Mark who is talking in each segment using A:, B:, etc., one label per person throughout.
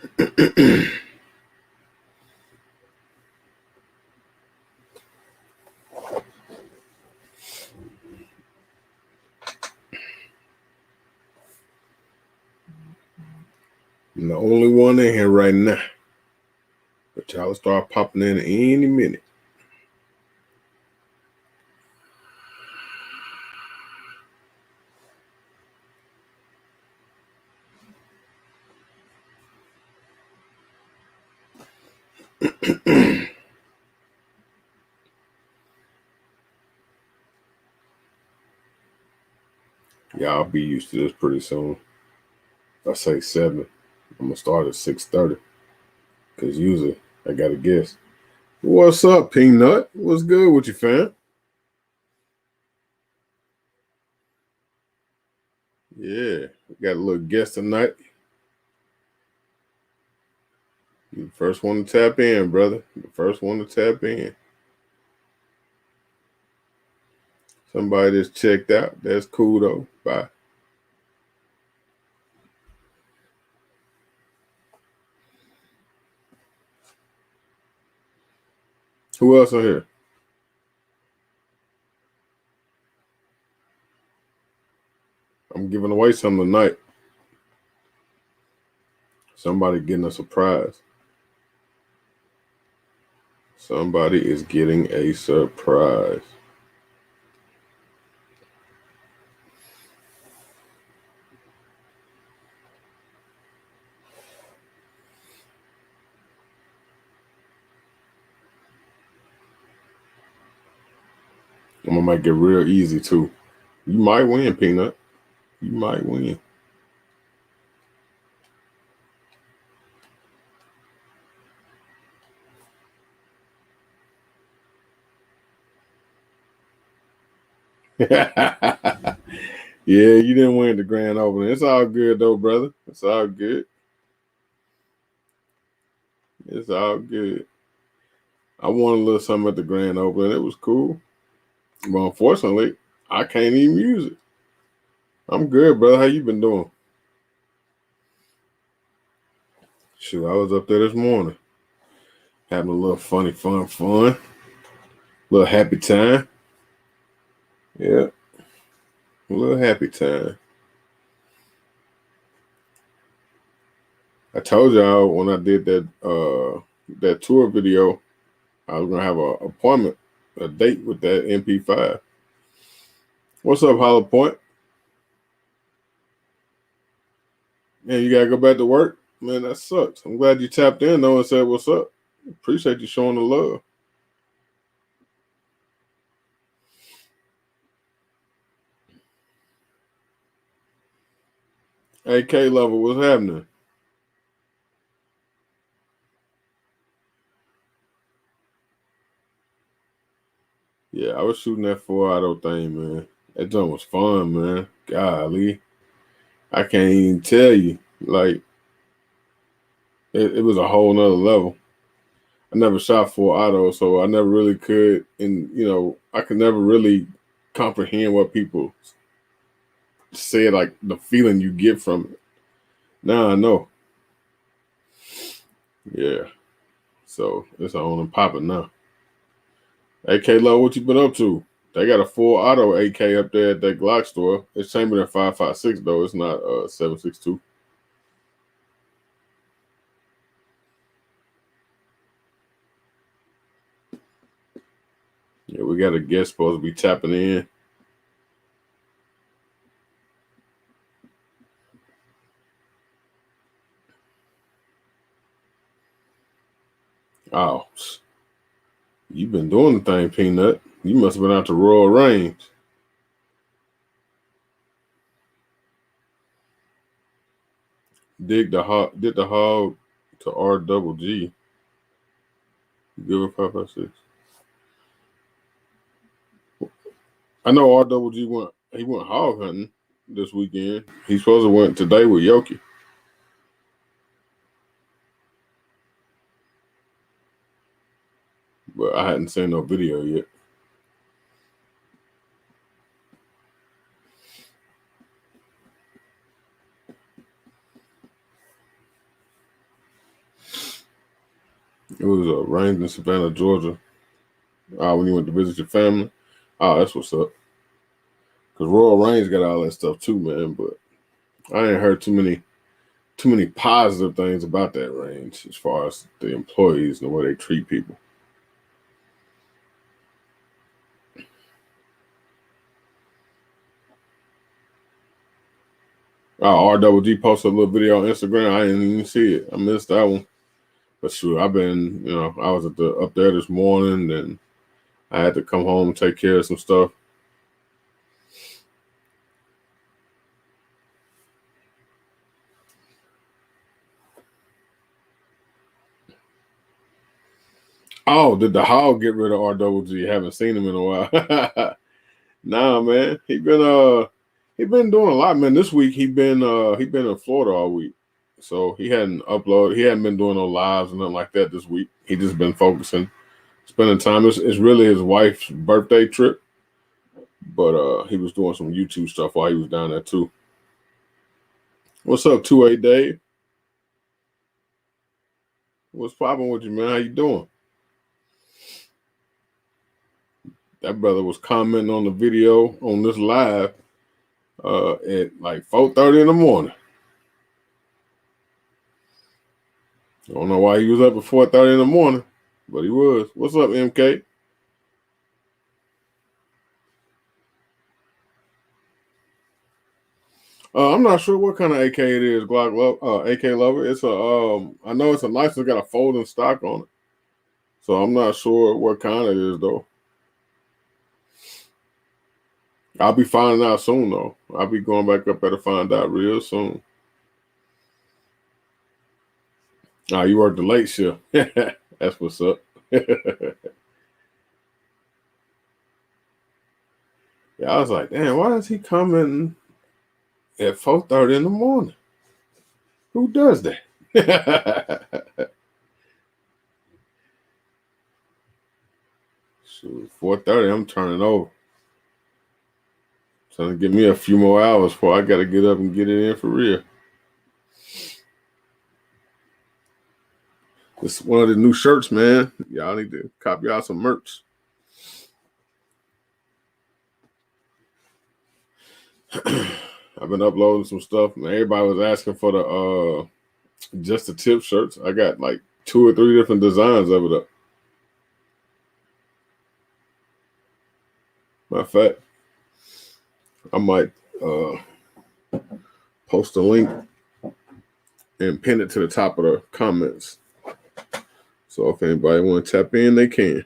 A: I'm the only one in here right now. But y'all start popping in any minute. Y'all be used to this pretty soon. I say 7. I'm gonna start at 6:30. Cause usually I gotta guess. What's up, Peanut? What's good with you, fam? Yeah, we got a little guest tonight. You the first one to tap in, brother. The first one to tap in. Somebody that's checked out. That's cool though. Bye. Who else on here? I'm giving away something tonight. Somebody getting a surprise. Somebody is getting a surprise. I'm gonna make it real easy too. You might win, Peanut. You might win. Yeah, you didn't win the grand opening. It's all good though, brother. It's all good. It's all good. I won a little something at the grand opening. It was cool. But unfortunately, I can't even use it. I'm good, brother. How you been doing? Shoot, I was up there this morning. Having a little funny, fun. Little happy time. Yeah. A little happy time. I told y'all when I did that tour video, I was gonna have an appointment, a date with that MP5. What's up, Hollow Point? Man, you gotta go back to work? Man, that sucks. I'm glad you tapped in though and said what's up. Appreciate you showing the love. AK level, what's happening? Yeah, I was shooting that 4 auto thing, man. That joint was fun, man. Golly. I can't even tell you. Like, it was a whole nother level. I never shot 4 auto, so I never really could, and I could never really comprehend what people said, like the feeling you get from it. Now I know. Yeah. So it's on and popping now. AK Low, what you been up to? They got a 4 auto AK up there at that Glock store. It's chambered at 5.56 though. It's not 7.62. Yeah, we got a guest supposed to be tapping in. Oh, you been doing the thing, Peanut. You must have been out to Royal Range. Did the hog to R double G. Give it 5.56. I know R double G went hog hunting this weekend. He's supposed to went today with Yoki. But I hadn't seen no video yet. It was rained in Savannah, Georgia. When you went to visit your family. Oh, that's what's up. Cause Royal Range got all that stuff too, man. But I ain't heard too many positive things about that range as far as the employees and the way they treat people. RWG posted a little video on Instagram. I didn't even see it. I missed that one. But sure, I've been, I was up there this morning, and I had to come home and take care of some stuff. Oh, did the Hog get rid of RWG? Haven't seen him in a while. Nah, man. He been doing a lot, man. This week he been in Florida all week. So he hadn't been doing no lives and nothing like that this week. He just been focusing, spending time. It's really his wife's birthday trip. But he was doing some YouTube stuff while he was down there too. What's up, 2A Dave? What's popping with you, man? How you doing? That brother was commenting on the video on this live at like 4:30 in the morning. I don't know why he was up at 4:30 in the morning, but he was. What's up, MK? I'm not sure what kind of AK it is, Glock AK Lover. It's I know it's a nice. It's got a folding stock on it, so I'm not sure what kind it is though. I'll be finding out soon though. I'll be going back up there to find out real soon. You work the late shift. That's what's up. Yeah, I was like, damn, why is he coming at 4:30 in the morning? Who does that? 4:30, I'm turning over. Trying to give me a few more hours before I got to get up and get it in for real. It's one of the new shirts, man. Y'all need to copy out some merch. I've been uploading some stuff, man. Everybody was asking for the just the tip shirts. I got like 2 or 3 different designs of it up. Matter of fact, I might post a link and pin it to the top of the comments. So if anybody want to tap in, they can.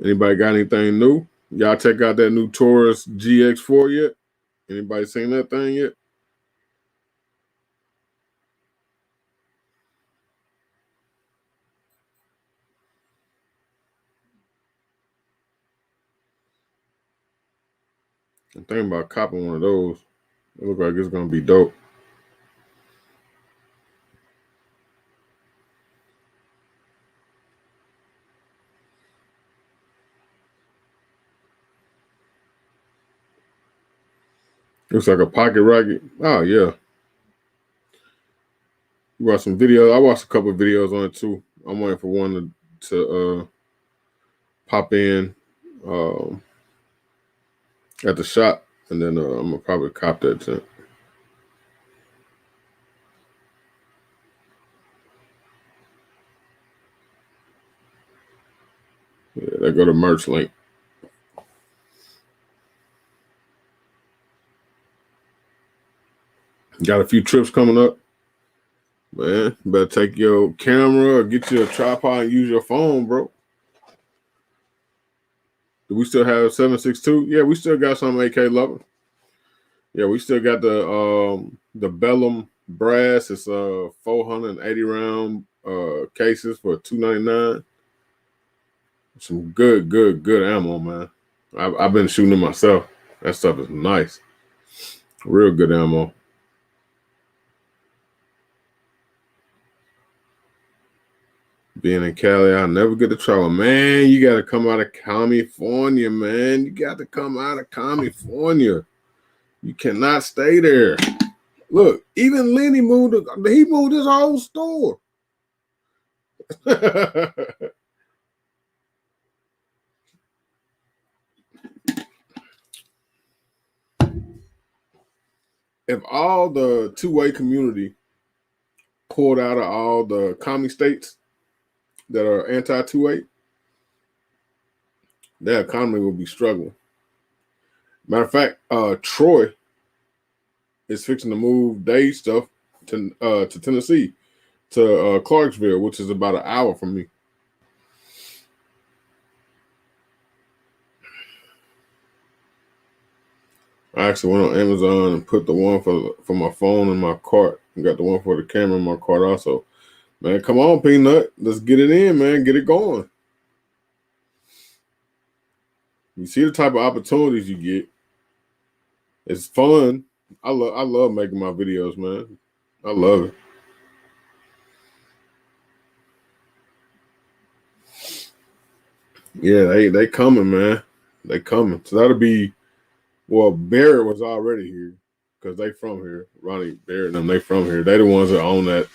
A: Anybody got anything new? Y'all check out that new Taurus GX4 yet? Anybody seen that thing yet? I'm thinking about copping one of those. It looks like it's gonna be dope. Looks like a pocket rocket. Oh yeah. You watched some videos. I watched a couple of videos on it too. I'm waiting for one to pop in at the shop, and then I'm gonna probably cop that too. Yeah, they go to merch link. Got a few trips coming up. Man, better take your camera or get you a tripod and use your phone, bro. Do we still have 7.62? Yeah, we still got some AK-11. Yeah, we still got the Bellum brass. It's 480 round cases for $299. Some good ammo, man. I've been shooting it myself. That stuff is nice. Real good ammo. Being in Cali, I never get to travel. Man, you got to come out of California, man. You got to come out of California. You cannot stay there. Look, even Lenny moved. He moved his whole store. If all the two-way community pulled out of all the commie states that are anti-2A, their economy will be struggling. Matter of fact, Troy is fixing to move their stuff to Tennessee, to Clarksville, which is about an hour from me. I actually went on Amazon and put the one for my phone in my cart. And got the one for the camera in my cart also. Man, come on, Peanut. Let's get it in, man. Get it going. You see the type of opportunities you get. It's fun. I love making my videos, man. I love it. Yeah, they coming, man. They coming. So that'll be, well, Barrett was already here because they from here. Ronnie Barrett and them, they from here. They the ones that own that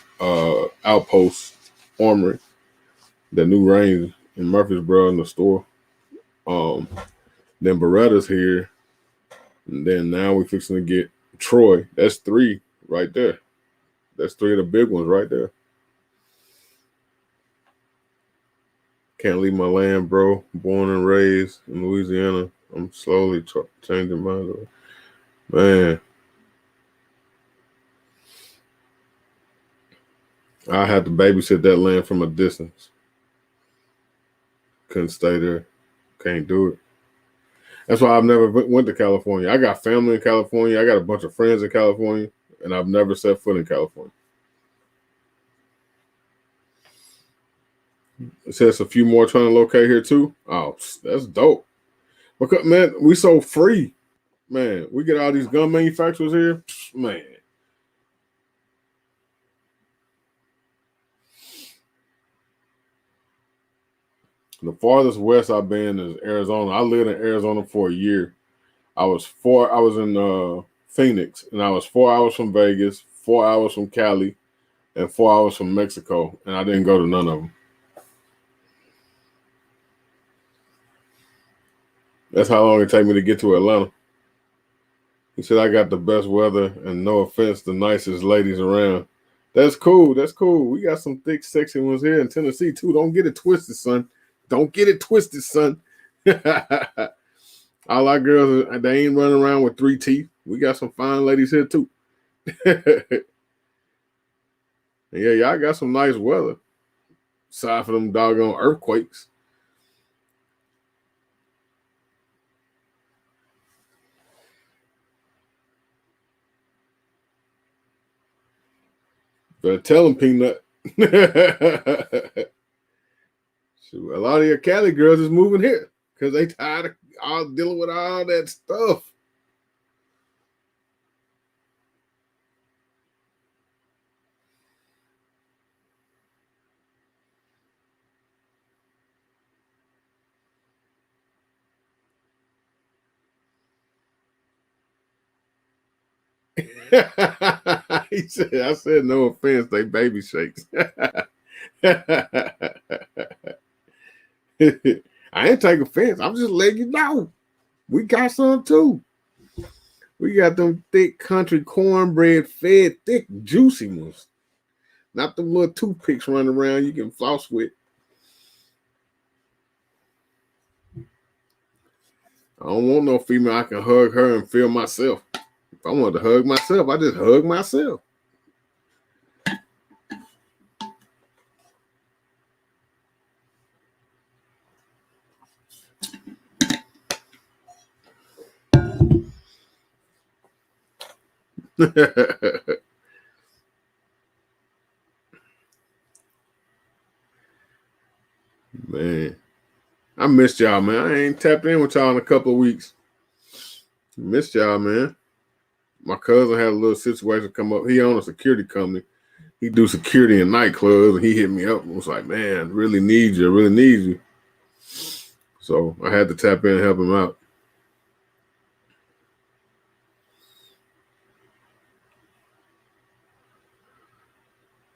A: Outpost Armory, the new range in Murfreesboro in the store. Then Beretta's here. And then now we're fixing to get Troy. That's 3 right there. That's 3 of the big ones right there. Can't leave my land, bro. Born and raised in Louisiana. I'm slowly changing my mind. Man. I had to babysit that land from a distance. Couldn't stay there. Can't do it. That's why I've never went to California. I got family in California. I got a bunch of friends in California, and I've never set foot in California. It says a few more trying to locate here too. Oh, that's dope. Because, man, we so free. Man, we get all these gun manufacturers here. Man. The farthest west I've been is Arizona. I lived in Arizona for a year. I was in Phoenix, and I was 4 hours from Vegas, 4 hours from Cali, and 4 hours from Mexico, and I didn't go to none of them. That's how long it take me to get to Atlanta. He said, I got the best weather, and no offense, the nicest ladies around. That's cool. That's cool. We got some thick, sexy ones here in Tennessee, too. Don't get it twisted, son. Don't get it twisted, son. All our girls, they ain't running around with 3 teeth. We got some fine ladies here, too. Yeah, y'all got some nice weather. Aside for them doggone earthquakes. Better tell them, Peanut. Shoot, a lot of your Cali girls is moving here because they tired of all dealing with all that stuff. He said, I said, no offense, they baby shakes. I ain't take offense. I'm just letting you know. We got some too. We got them thick country cornbread fed, thick, juicy ones. Not them little toothpicks running around you can floss with. I don't want no female I can hug her and feel myself. If I want to hug myself, I just hug myself. Man, I missed y'all, man. I ain't tapped in with y'all in a couple of weeks. Missed y'all, man. My cousin had a little situation come up. He owned a security company. He do security in nightclubs, and he hit me up and was like, "Man, really need you. Really need you." So I had to tap in and help him out.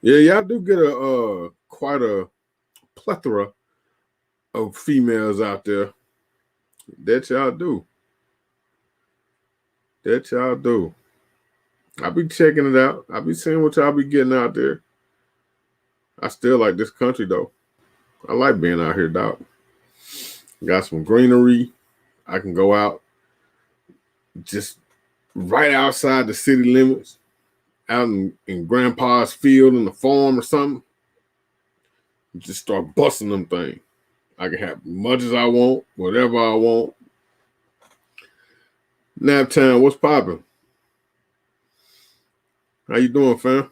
A: Yeah, y'all do get a quite a plethora of females out there. That y'all do. That y'all do. I be checking it out. I be seeing what y'all be getting out there. I still like this country though. I like being out here, dog. Got some greenery. I can go out just right outside the city limits, out in grandpa's field in the farm or something. Just start busting them things. I can have as much as I want, whatever I want. Nap time, what's popping? How you doing, fam?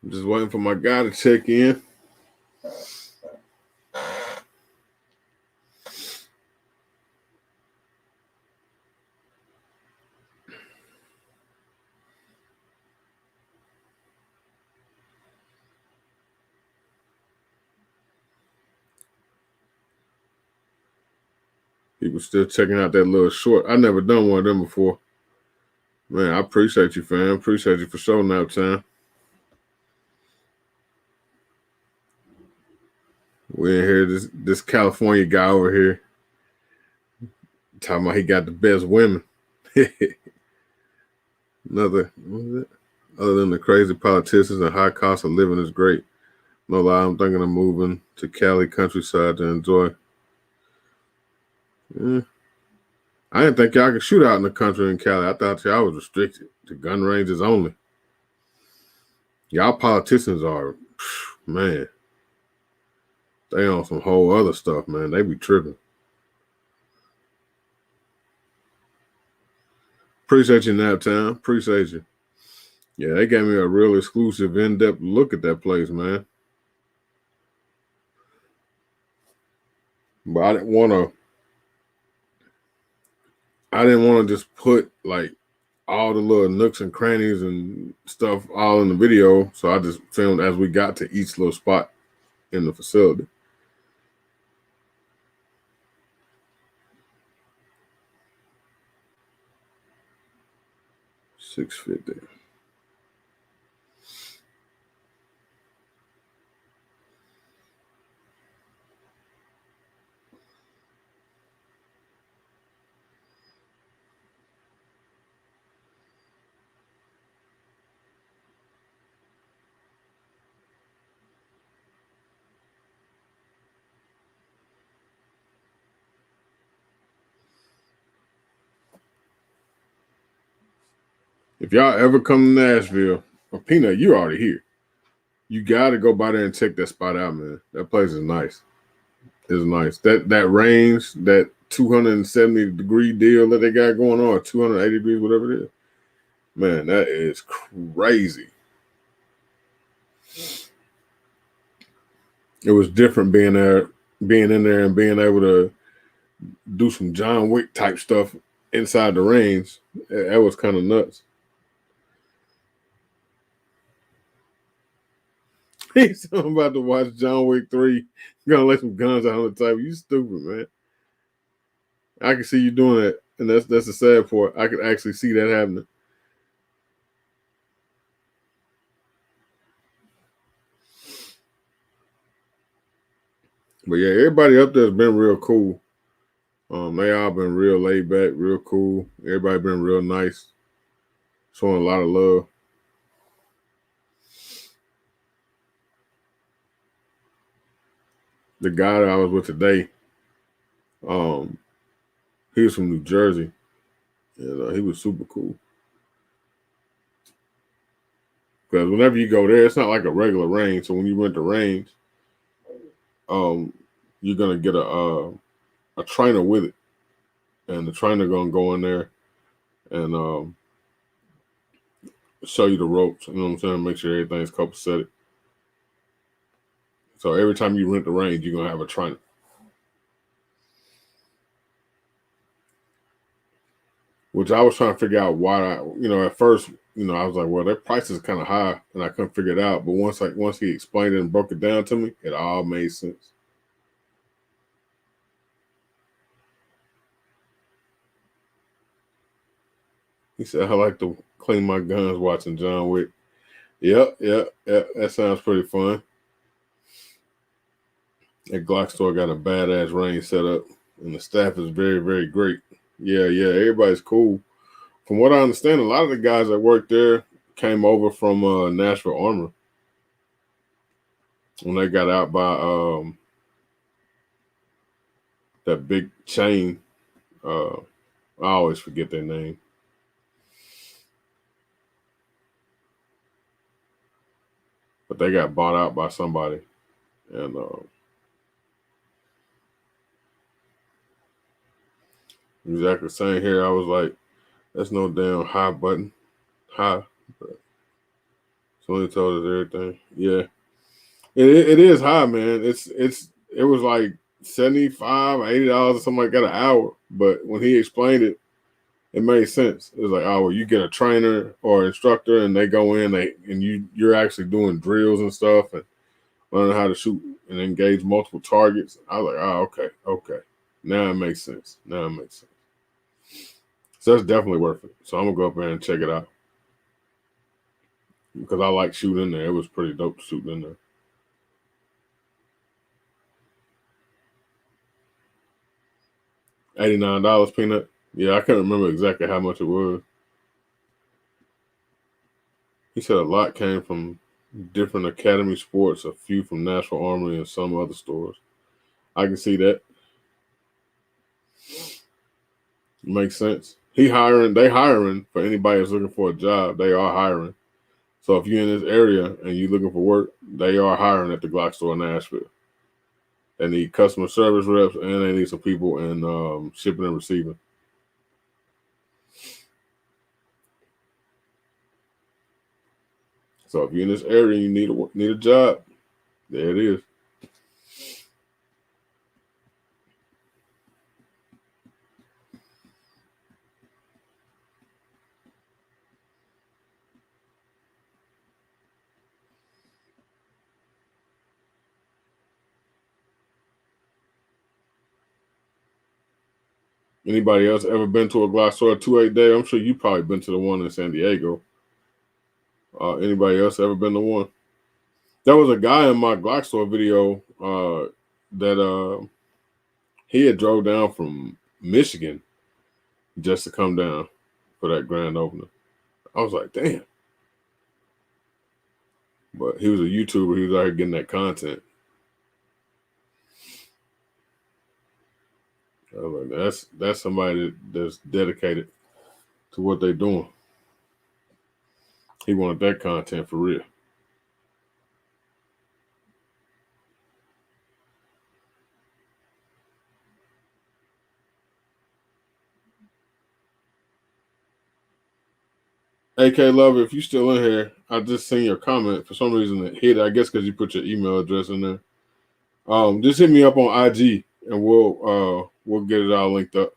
A: I'm just waiting for my guy to check in. People still checking out that little short. I never done one of them before. Man, I appreciate you, fam. Appreciate you for showing up, time. We in here, this California guy over here talking about he got the best women. Another, what was it? Other than the crazy politicians and high cost of living is great. No lie, I'm thinking of moving to Cali countryside to enjoy. Yeah. I didn't think y'all could shoot out in the country in Cali. I thought y'all was restricted to gun ranges only. Y'all politicians are, man, they on some whole other stuff, man. They be tripping. Appreciate you, Naptown. Appreciate you. Yeah, they gave me a real exclusive, in-depth look at that place, man. But I didn't want to just put like all the little nooks and crannies and stuff all in the video. So I just filmed as we got to each little spot in the facility. 650. If y'all ever come to Nashville, or Peanut, you're already here. You gotta go by there and check that spot out, man. That place is nice. It's nice. That range, that 270-degree deal that they got going on, or 280 degrees, whatever it is. Man, that is crazy. It was different being there, being in there, and being able to do some John Wick type stuff inside the range. That was kind of nuts. He's about to watch John Wick 3. Gonna let some guns out on the table. You stupid, man. I can see you doing that. And that's the sad part. I could actually see that happening. But yeah, everybody up there has been real cool. They all been real laid back, real cool. Everybody been real nice, showing a lot of love. The guy that I was with today, um, he was from New Jersey, and he was super cool. Because whenever you go there, it's not like a regular range. So when you rent the range, you're gonna get a trainer with it, and the trainer gonna go in there and show you the ropes. You know what I'm saying? Make sure everything's copacetic. So every time you rent the range, you're gonna have a trainer. Which I was trying to figure out why. At first, I was like, well, their price is kind of high, and I couldn't figure it out. But once he explained it and broke it down to me, it all made sense. He said, I like to clean my guns watching John Wick. Yep. That sounds pretty fun. That Glock store got a badass range set up, and the staff is very, very great. Yeah, everybody's cool. From what I understand, a lot of the guys that work there came over from Nashville Armor when they got out by that big chain. I always forget their name. But they got bought out by somebody. And exactly same here. I was like, that's no damn high button. High. But somebody told us everything. Yeah. It is high, man. It was like $75, $80 or something like that an hour. But when he explained it, it made sense. It was like, oh, well, you get a trainer or instructor, and they go in, you're actually doing drills and stuff, and learning how to shoot and engage multiple targets. I was like, oh, okay. Now it makes sense. So that's definitely worth it. So I'm gonna go up there and check it out because I like shooting in there. It was pretty dope shooting in there. $89, Peanut. Yeah, I can't remember exactly how much it was. He said a lot came from different academy sports, a few from Nashville Armory and some other stores. I can see that. Makes sense. They hiring for anybody that's looking for a job. They are hiring. So if you're in this area and you're looking for work, they are hiring at the Glock store in Nashville. They need customer service reps and they need some people in shipping and receiving. So if you're in this area and you need a job, there it is. Anybody else ever been to a Glock store 2-8 day? I'm sure you probably been to the one in San Diego. Anybody else ever been to one? There was a guy in my Glock store video that he had drove down from Michigan just to come down for that grand opening. I was like, damn. But he was a YouTuber. He was out here getting that content. I was like, that's somebody that's dedicated to what they're doing. He wanted that content for real. AK Love, if you still in here, I just seen your comment. For some reason it hit, I guess because you put your email address in there. Just hit me up on IG and we'll get it all linked up.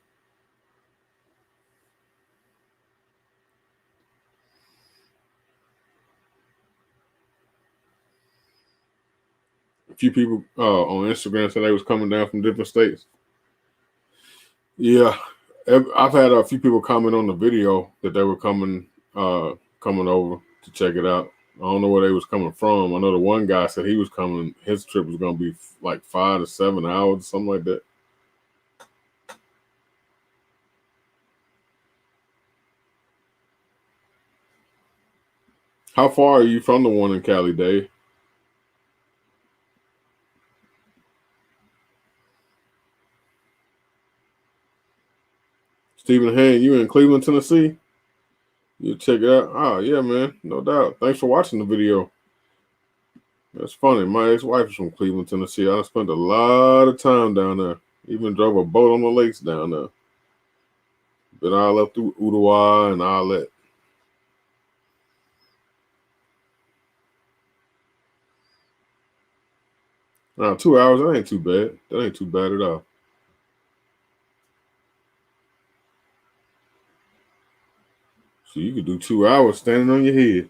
A: A few people on Instagram said they was coming down from different states. Yeah, I've had a few people comment on the video that they were coming over to check it out. I don't know where they was coming from. I know the one guy said he was coming. His trip was going to be like 5 to 7 hours, something like that. How far are you from the one in Cali, Dave? Stephen Hain, you in Cleveland, Tennessee? You check it out. Oh yeah, man, no doubt. Thanks for watching the video. That's funny. My ex-wife is from Cleveland, Tennessee. I spent a lot of time down there. Even drove a boat on the lakes down there. Been all up through Udawa and all that. Now 2 hours, that ain't too bad. That ain't too bad at all. So you could do 2 hours standing on your head.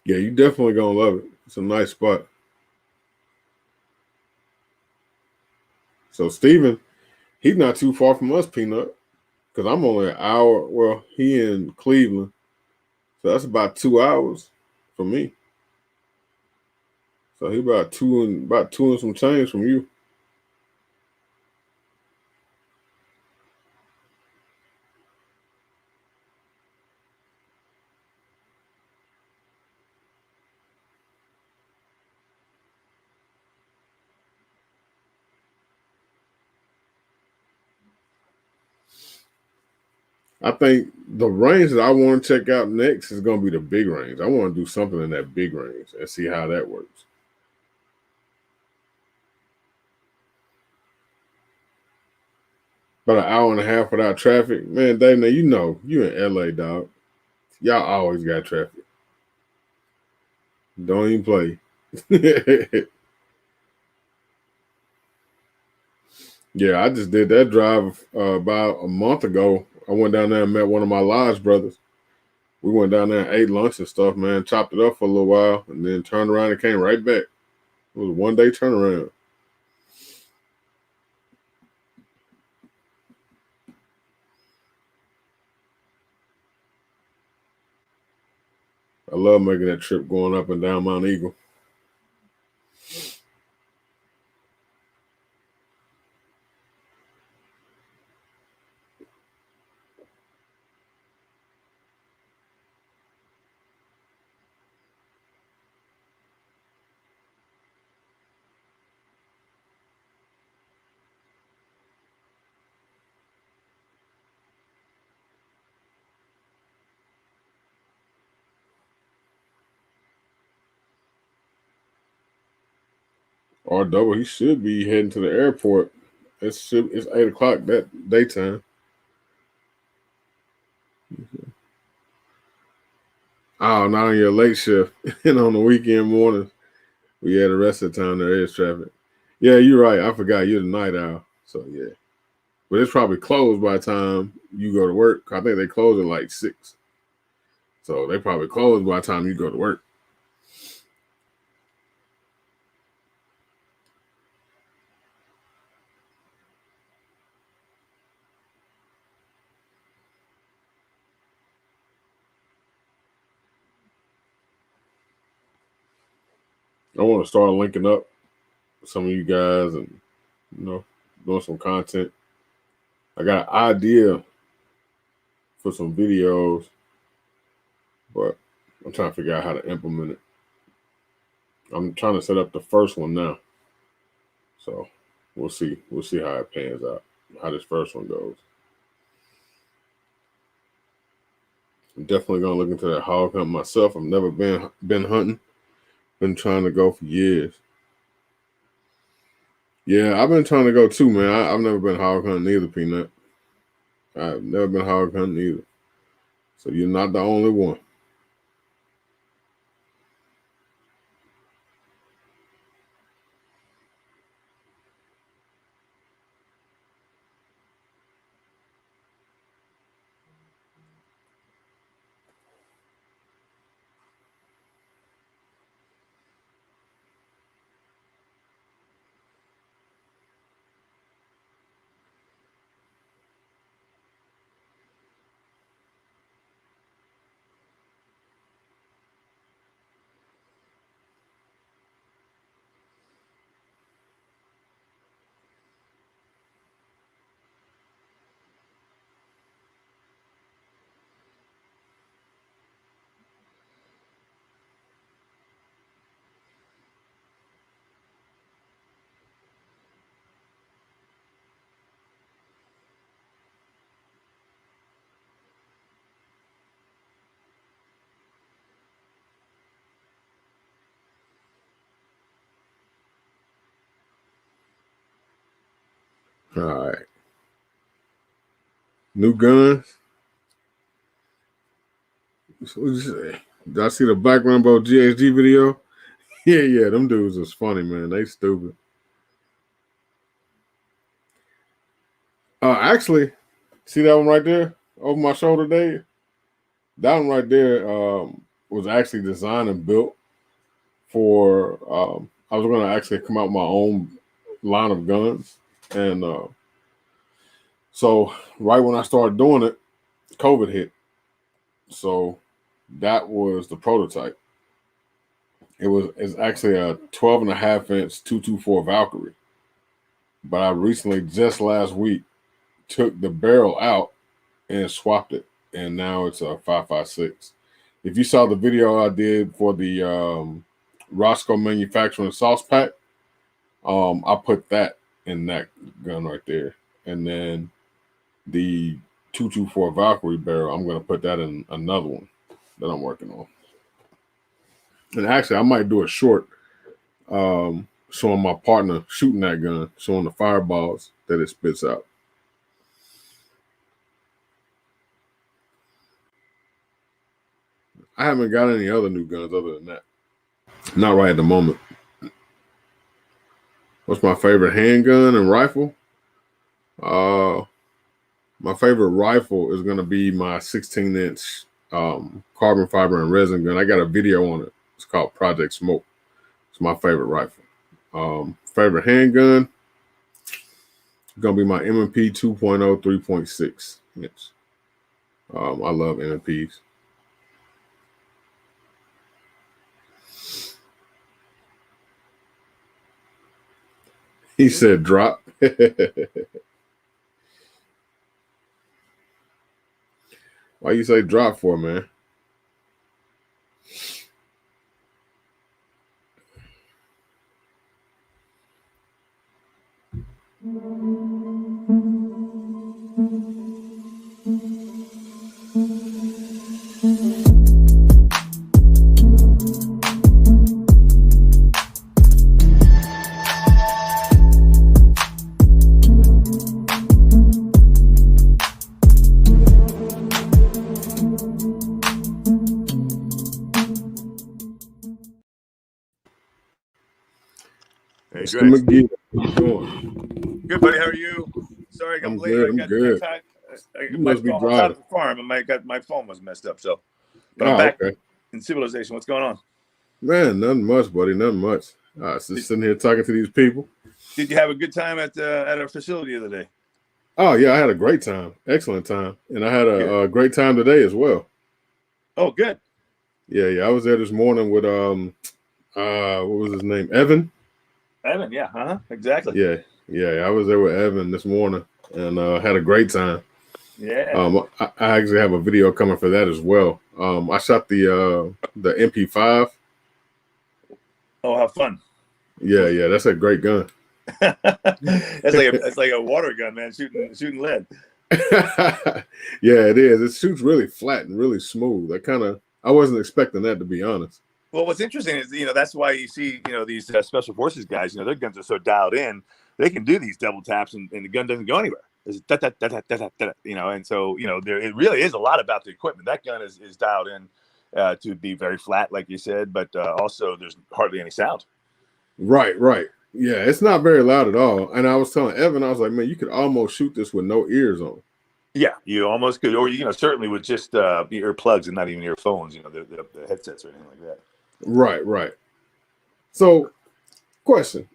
A: Yeah, you definitely gonna love it. It's a nice spot. So Steven, he's not too far from us, Peanut, because I'm only an hour. Well, he in Cleveland, so that's about 2 hours for me. So he about two and some change from you. I think the range that I want to check out next is going to be the big range. I want to do something in that big range and see how that works. About an hour and a half without traffic, man. Dave, now you know you in LA, dog. Y'all always got traffic. Don't even play. Yeah, I just did that drive about a month ago. I went down there and met one of my lodge brothers. We went down there and ate lunch and stuff, man. Chopped it up for a little while, and then turned around and came right back. It was a 1 day turnaround. I love making that trip going up and down Mount Eagle. Or double, he should be heading to the airport. It's 8 o'clock that daytime. Oh, not on your late shift and on the weekend morning. Yeah, the rest of the time there is traffic. Yeah, you're right. I forgot you're the night owl. So yeah. But it's probably closed by the time you go to work. I think they close at like 6. So they probably close by the time you go to work. I want to start linking up with some of you guys and you know, doing some content. I got an idea for some videos, but I'm trying to figure out how to implement it. I'm trying to set up the first one now. So we'll see. We'll see how it pans out, how this first one goes. I'm definitely gonna look into that hog hunt myself. I've never been hunting. Been trying to go for years. Yeah, I've been trying to go too, man. I've never been hog hunting either, Peanut. I've never been hog hunting either. So you're not the only one. All right. New guns. What you say? Did I see the Black Rambo GHG video? Yeah, them dudes was funny, man. They stupid. Actually, see that one right there over my shoulder, Dave? That one right there was actually designed and built for. I was going to actually come out with my own line of guns, and so right when I started doing it, COVID hit. So that was the prototype. It's actually a 12.5-inch 224 Valkyrie. But I recently, just last week, took the barrel out and swapped it, and now it's a 5.56. If you saw the video I did for the Roscoe Manufacturing Sauce Pack, I put that in that gun right there, and then the 224 Valkyrie barrel, I'm going to put that in another one that I'm working on. And actually, I might do a short showing my partner shooting that gun, showing the fireballs that it spits out. I haven't got any other new guns other than that. Not right at the moment. What's my favorite handgun and rifle? My favorite rifle is going to be my 16-inch carbon fiber and resin gun. I got a video on it. It's called Project Smoke. It's my favorite rifle. Favorite handgun is going to be my M&P 2.0 3.6 inch. I love M&Ps. He said drop. Why you say drop for, man?
B: Hey,
A: Mr. McGee, how you doing?
B: Good, buddy. How are you? Sorry,
A: I'm
B: late.
A: good. I'm good. You must be
B: I was
A: driving.
B: out at the farm, and my phone was messed up. So, but I'm back in civilization. What's going on?
A: Man, nothing much, buddy. Nothing much. Just sitting here talking to these people.
B: Did you have a good time at our facility the other day?
A: Oh yeah, I had a great time, excellent time, and I had a great time today as well.
B: Oh, good.
A: Yeah. I was there this morning with what was his name? Evan.
B: Evan, yeah, exactly.
A: Yeah. I was there with Evan this morning and had a great time.
B: Yeah.
A: I actually have a video coming for that as well. I shot the MP5.
B: Oh, how fun!
A: Yeah, that's a great gun.
B: That's like a water gun, man, shooting lead.
A: Yeah, it is. It shoots really flat and really smooth. I wasn't expecting that, to be honest.
B: Well, what's interesting is, that's why you see, these special forces guys, their guns are so dialed in, they can do these double taps and the gun doesn't go anywhere. It's da, da, da, da, da, da, da, and so, it really is a lot about the equipment. That gun is dialed in to be very flat, like you said, but also there's hardly any sound.
A: Right. Yeah, it's not very loud at all. And I was telling Evan, I was like, man, you could almost shoot this with no ears on.
B: Yeah, you almost could, or certainly with just earplugs and not even earphones, the headsets or anything like that.
A: Right. So, question.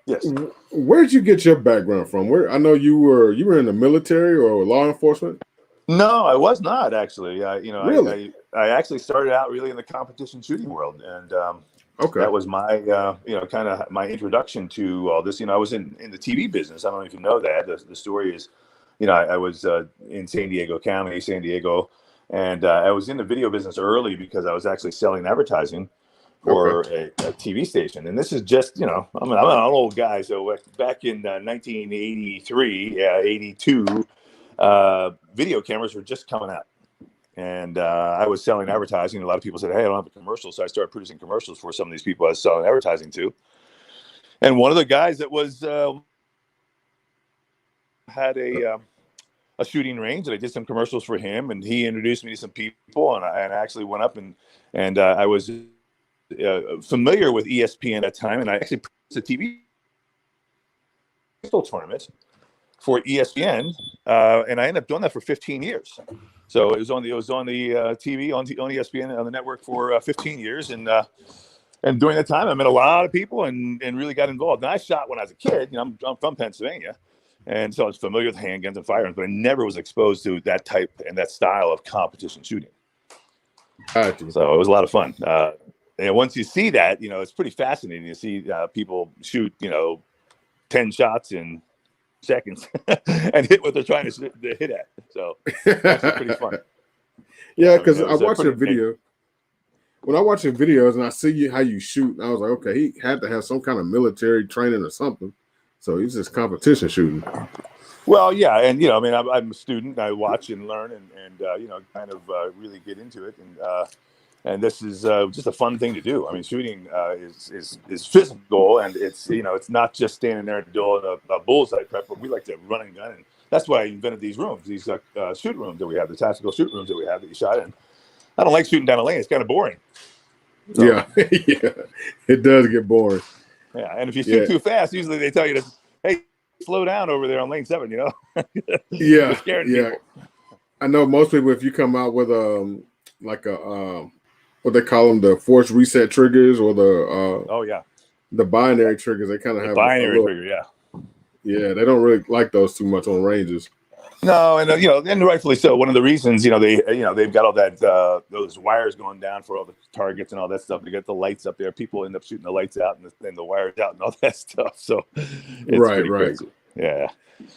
B: Yes.
A: Where'd you get your background from? I know you were in the military or law enforcement.
B: No, I was not actually.
A: Really?
B: I actually started out really in the competition shooting world, and
A: okay,
B: that was my kind of my introduction to all this. I was in the TV business. I don't know if you know that. The story is, I was in San Diego County, San Diego, and I was in the video business early because I was actually selling advertising for a TV station. And this is just, I'm an old guy. So back in 1983, 82, video cameras were just coming out. And I was selling advertising. A lot of people said, hey, I don't have a commercial. So I started producing commercials for some of these people I was selling advertising to. And one of the guys that was had a shooting range, and I did some commercials for him, and he introduced me to some people, and I actually went up and I was familiar with ESPN at that time, and I actually produced a TV tournament for ESPN, and I ended up doing that for 15 years. So it was on the TV on ESPN on the network for 15 years, and during that time I met a lot of people and really got involved. And I shot when I was a kid. I'm from Pennsylvania, and so I was familiar with handguns and firearms, but I never was exposed to that type and that style of competition shooting. So it was a lot of fun. And once you see that, it's pretty fascinating to see people shoot, 10 shots in seconds and hit what they're trying to hit at. So it's actually pretty fun.
A: Yeah, because I watch your video. When I watch your videos and I see how you shoot, I was like, okay, he had to have some kind of military training or something. So he's just competition shooting.
B: Well, yeah, and I'm a student. I watch and learn, and kind of really get into it, and this is just a fun thing to do. I mean, shooting is physical, and it's not just standing there doing a bullseye prep, but we like to run and gun, and that's why I invented these rooms, these shoot rooms that we have, the tactical shoot rooms that we have that you shot in. I don't like shooting down a lane; it's kind of boring.
A: So, yeah, it does get boring.
B: Yeah, and if you shoot too fast, usually they tell you to, hey, slow down over there on lane 7.
A: Yeah,
B: scaring people.
A: I know most people, if you come out with what they call them, the force reset triggers or the binary triggers, they kind of have
B: binary trigger.
A: Yeah, they don't really like those too much on ranges.
B: No, and and rightfully so. One of the reasons, they've got all that those wires going down for all the targets and all that stuff. They get the lights up there. People end up shooting the lights out and the wires out and all that stuff. So it's pretty crazy. Yeah.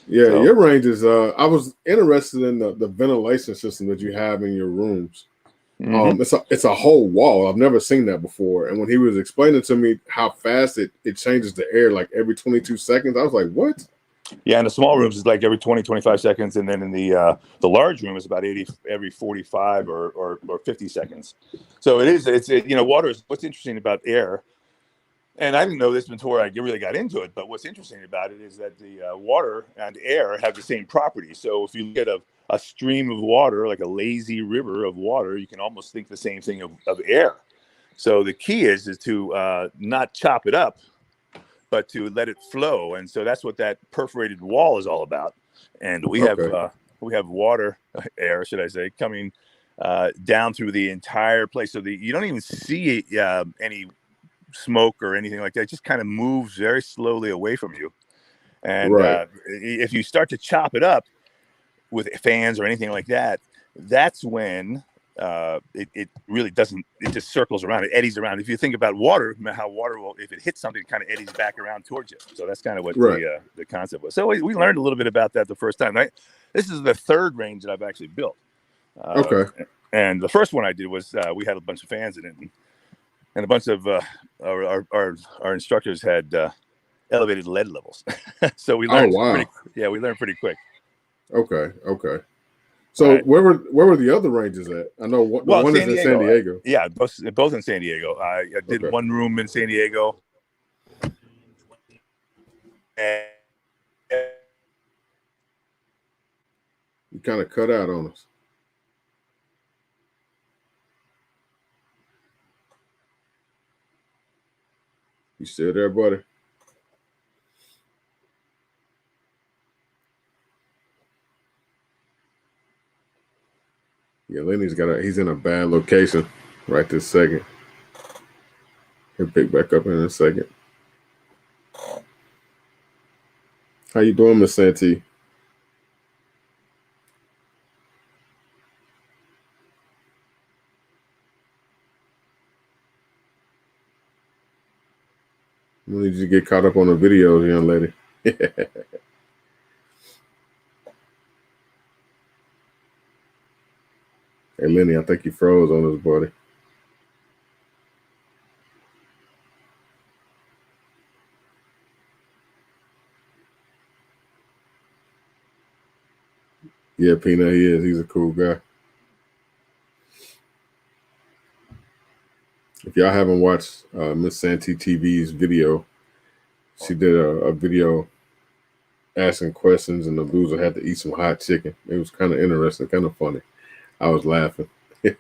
B: So,
A: your ranges. I was interested in the ventilation system that you have in your rooms. Mm-hmm. It's a whole wall. I've never seen that before. And when he was explaining to me how fast it changes the air, like every 22 seconds, I was like, what?
B: Yeah, in the small rooms it's like every 20, 25 seconds, and then in the large room is about every 45 or 50 seconds. So it's water is what's interesting about air, and I didn't know this before I really got into it, but what's interesting about it is that the water and air have the same properties. So if you look at a stream of water, like a lazy river of water, you can almost think the same thing of air. So the key is to not chop it up, but to let it flow. And so that's what that perforated wall is all about. And we have water, air, should I say, coming down through the entire place. So you don't even see any smoke or anything like that. It just kind of moves very slowly away from you. And if you start to chop it up with fans or anything like that, that's when it really doesn't. It just circles around. It eddies around. If you think about water, how water will, if it hits something, it kind of eddies back around towards you. So that's kind of what the concept was. So we learned a little bit about that the first time. Right? This is the third range that I've actually built. And the first one I did was we had a bunch of fans in it, and a bunch of our instructors had elevated lead levels. So we learned. We learned pretty quick.
A: Okay. So where were the other ranges at? I know one is in San Diego.
B: Yeah, both in San Diego. I did one room in San Diego. And
A: you kind of cut out on us. You still there, buddy? Yeah, Lenny's he's in a bad location right this second. He'll pick back up in a second. How you doing, Miss Santee? When did you get caught up on the videos, young lady? Hey, Lenny, I think you froze on us, buddy. Yeah, Peanut, he is. He's a cool guy. If y'all haven't watched Miss Santee TV's video, she did a video asking questions, and the loser had to eat some hot chicken. It was kind of interesting, kind of funny. I was laughing. You're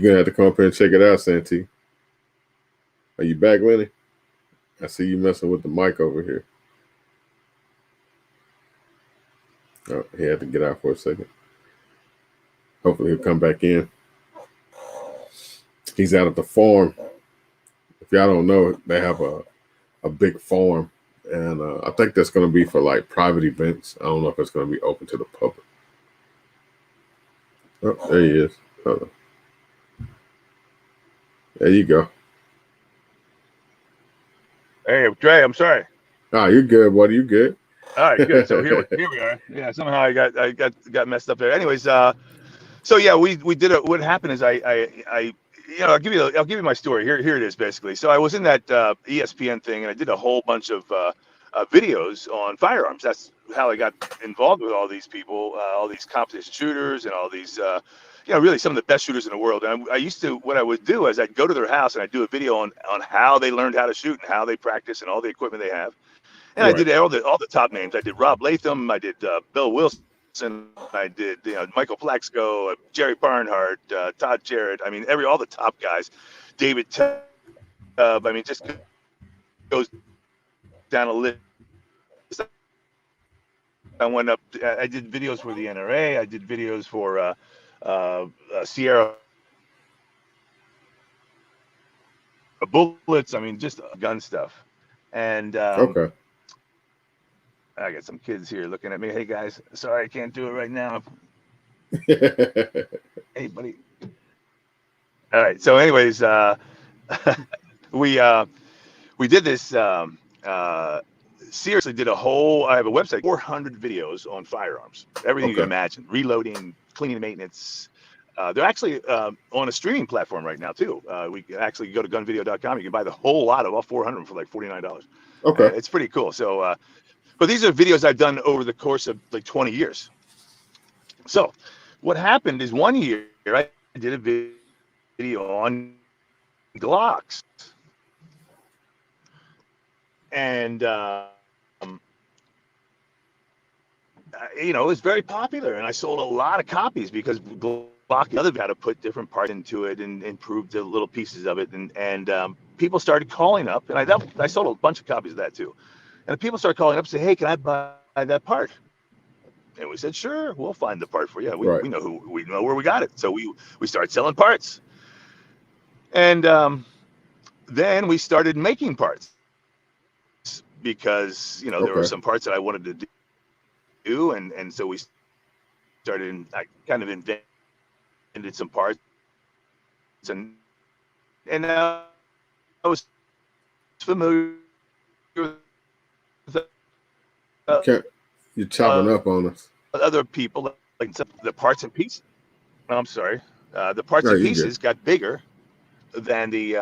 A: gonna have to come up here and check it out, Santee. Are you back, Lenny? I see you messing with the mic over here. Oh, he had to get out for a second. Hopefully he'll come back in. He's out at the farm. If y'all don't know, they have a big farm, and I think that's going to be for like private events. I don't know if it's going to be open to the public. Oh, there he is. Hold on. There you go.
B: Hey, Dre, I'm sorry.
A: Ah, you're good, buddy. You good?
B: All right, good. So here we are. Yeah, somehow I got messed up there. Anyways, so yeah, we did it. What happened is I I'll give you my story. Here it is basically. So I was in that ESPN thing, and I did a whole bunch of videos on firearms. That's how I got involved with all these people, all these competition shooters, and all these really some of the best shooters in the world. And I used to, what I would do is I'd go to their house and I'd do a video on how they learned how to shoot and how they practice and all the equipment they have. And right. I did all the top names. I did Rob Latham. I did Bill Wilson. I did Michael Plaxco, Jerry Barnhart, Todd Jarrett. I mean, all the top guys. David Tubb. I mean, just goes down a list. I went up. I did videos for the NRA. I did videos for Sierra Bullets. I mean, just gun stuff. And
A: okay.
B: I got some kids here looking at me. Hey guys, sorry I can't do it right now. Hey buddy. All right. So, anyways, we did this. Seriously, did a whole. I have a website, 400 videos on firearms, everything you can imagine, reloading, cleaning, maintenance. They're actually on a streaming platform right now too. We can actually go to gunvideo.com. You can buy the whole lot of all 400 for like $49.
A: Okay.
B: It's pretty cool. So. But these are videos I've done over the course of like 20 years. So what happened is one year I did a video on Glocks. And, it was very popular. And I sold a lot of copies because Glock had to put different parts into it and improve the little pieces of it. And people started calling up. And I sold a bunch of copies of that too. And people start calling up and say, hey, can I buy that part? And we said, sure, we'll find the part for you. We know where we got it. So we started selling parts. And then we started making parts because, there were some parts that I wanted to do. And so we started, I kind of invented some parts. And I was familiar with
A: you're chopping up on us.
B: Other people, like the parts and pieces. I'm sorry. The parts and pieces got bigger than the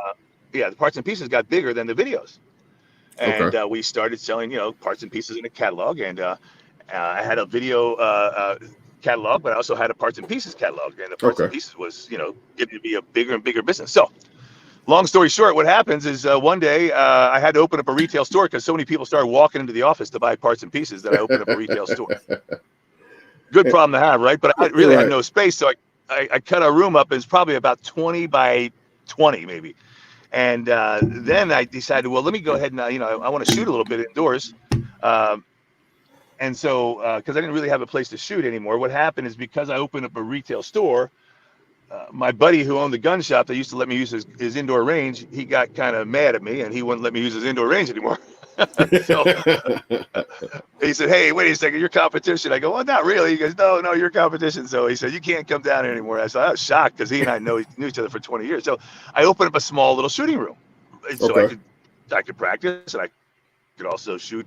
B: parts and pieces got bigger than the videos. And we started selling, parts and pieces in a catalog. And I had a video catalog, but I also had a parts and pieces catalog. And the parts and pieces was, getting to be a bigger and bigger business. So long story short, what happens is one day I had to open up a retail store because so many people started walking into the office to buy parts and pieces that I opened up a retail store. Good problem to have, right? But I really had no space. So I cut our room up. It was probably about 20 by 20 maybe. And then I decided, well, let me go ahead and, I want to shoot a little bit indoors. And so because I didn't really have a place to shoot anymore, what happened is because I opened up a retail store, my buddy who owned the gun shop that used to let me use his indoor range, he got kind of mad at me and he wouldn't let me use his indoor range anymore. So he said, hey, wait a second, you're competition. I go, well, not really. He goes, no, you're competition. So he said, you can't come down anymore. I was shocked because he and I knew each other for 20 years. So I opened up a small little shooting room. So I could practice and I could also shoot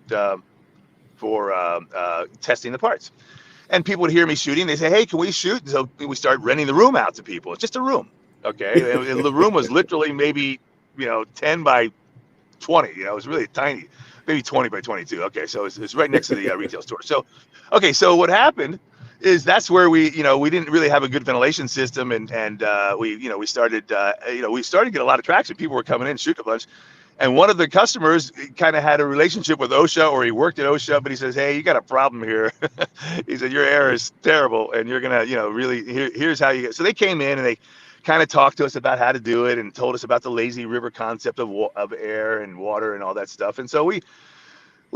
B: for testing the parts. And people would hear me shooting. They say, hey, can we shoot? And so we started renting the room out to people. It's just a room. Okay. And the room was literally maybe, 10 by 20. It was really tiny, maybe 20 by 22. Okay. So it's right next to the retail store. So, okay. So what happened is that's where we didn't really have a good ventilation system, and we started to get a lot of traction. People were coming in shooting a bunch, and one of the customers kind of had a relationship with OSHA, or he worked at OSHA, but he says, hey, you got a problem here. He said, your air is terrible, and you're gonna really here's how you get. So they came in and they kind of talked to us about how to do it and told us about the lazy river concept of air and water and all that stuff. And so we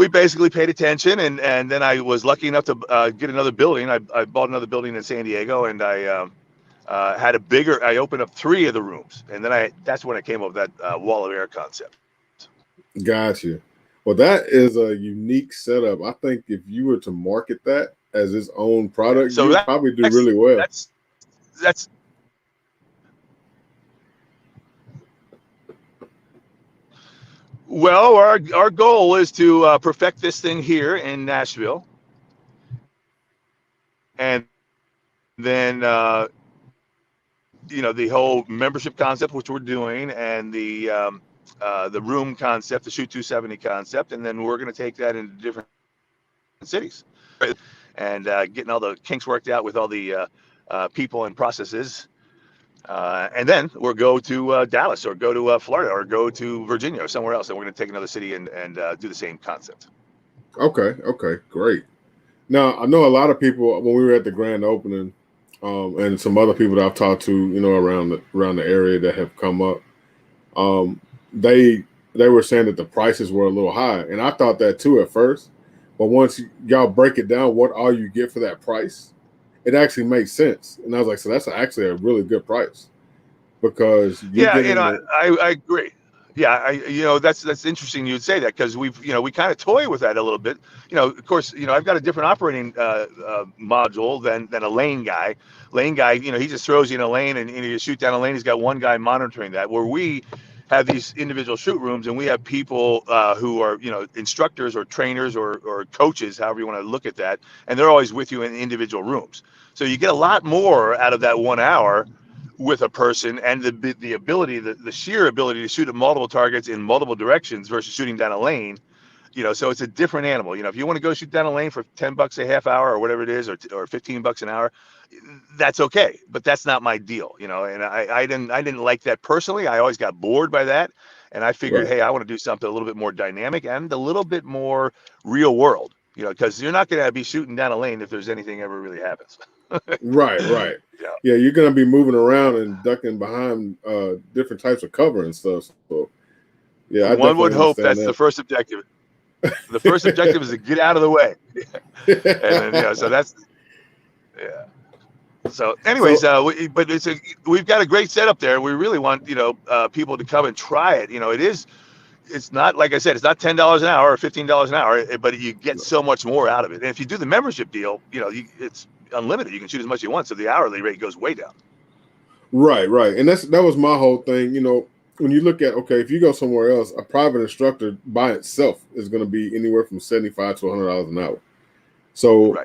B: basically paid attention, and then I was lucky enough to get another building. I bought another building in San Diego, and I I opened up 3 of the rooms, and then that's when I came up with that wall of air concept.
A: Gotcha. Well, that is a unique setup. I think if you were to market that as its own product,
B: so
A: you'd probably do really well.
B: That's well, our goal is to perfect this thing here in Nashville, and then the whole membership concept, which we're doing, and the room concept, the Shoot 270 concept, and then we're going to take that into different cities, and getting all the kinks worked out with all the people and processes. And then we'll go to Dallas, or go to Florida, or go to Virginia, or somewhere else, and we're going to take another city and do the same concept.
A: Okay, great. Now, I know a lot of people, when we were at the grand opening, and some other people that I've talked to, around the area that have come up, they were saying that the prices were a little high, and I thought that too at first. But once y'all break it down, what all you get for that price, it actually makes sense. And I was like, so that's actually a really good price, because
B: I agree. Yeah, that's interesting you'd say that, because we kind of toy with that a little bit. Of course, I've got a different operating module than a lane guy. Lane guy, he just throws you in a lane, and you shoot down a lane. He's got one guy monitoring that. Where we have these individual shoot rooms, and we have people who are instructors or trainers or coaches, however you want to look at that, and they're always with you in individual rooms. So you get a lot more out of that 1 hour with a person, and the ability, the sheer ability to shoot at multiple targets in multiple directions versus shooting down a lane. So it's a different animal. If you want to go shoot down a lane for $10 a half hour, or whatever it is, or $15 an hour, that's okay. But that's not my deal. And I didn't like that personally. I always got bored by that, and I figured,
A: Right.
B: hey, I want to do something a little bit more dynamic and a little bit more real world. Because you're not going to be shooting down a lane if there's anything ever really happens.
A: Right. Yeah, you're gonna be moving around and ducking behind different types of cover and stuff. So yeah,
B: One would hope that's the first objective. The first objective is to get out of the way, and then so that's So, anyways, we've got a great setup there. We really want people to come and try it. It's not, like I said, it's not $10 an hour or $15 an hour, but you get so much more out of it. And if you do the membership deal, it's unlimited. You can shoot as much as you want, so the hourly rate goes way down.
A: Right. And that was my whole thing. When you look at, okay, if you go somewhere else, a private instructor by itself is going to be anywhere from $75 to $100 an hour. So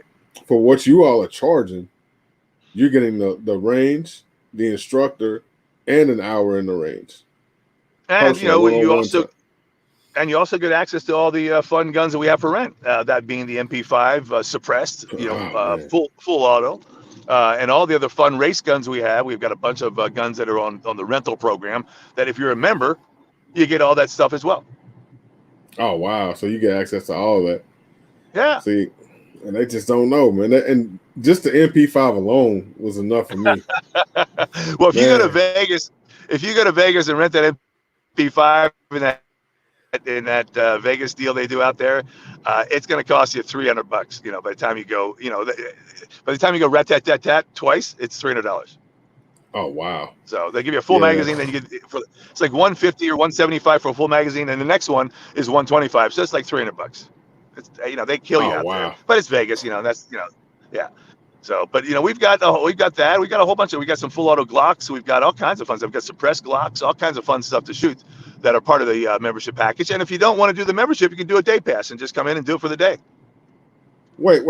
A: for what you all are charging, you're getting the range, the instructor, and an hour in the range.
B: And you also get access to all the fun guns that we have for rent. That being the MP5 suppressed, full auto, and all the other fun race guns we have. We've got a bunch of guns that are on the rental program. That if you're a member, you get all that stuff as well.
A: Oh wow! So you get access to all that.
B: Yeah.
A: See, and they just don't know, man. And just the MP5 alone was enough for me.
B: Well, if you go to Vegas and rent that MP5 in that Vegas deal they do out there, it's going to cost you $300. By the time you go, rat-tat-tat-tat twice, it's $300.
A: Oh wow!
B: So they give you a full magazine, then you get it's like $150 or $175 for a full magazine, and the next one is $125. So it's like $300. It's, they kill you out there, but it's Vegas. Yeah. So, but we've got that. We got a whole bunch of. We got some full auto Glocks. We've got all kinds of fun stuff. We've got suppressed Glocks, all kinds of fun stuff to shoot that are part of the membership package. And if you don't want to do the membership, you can do a day pass and just come in and do it for the day.
A: Wait.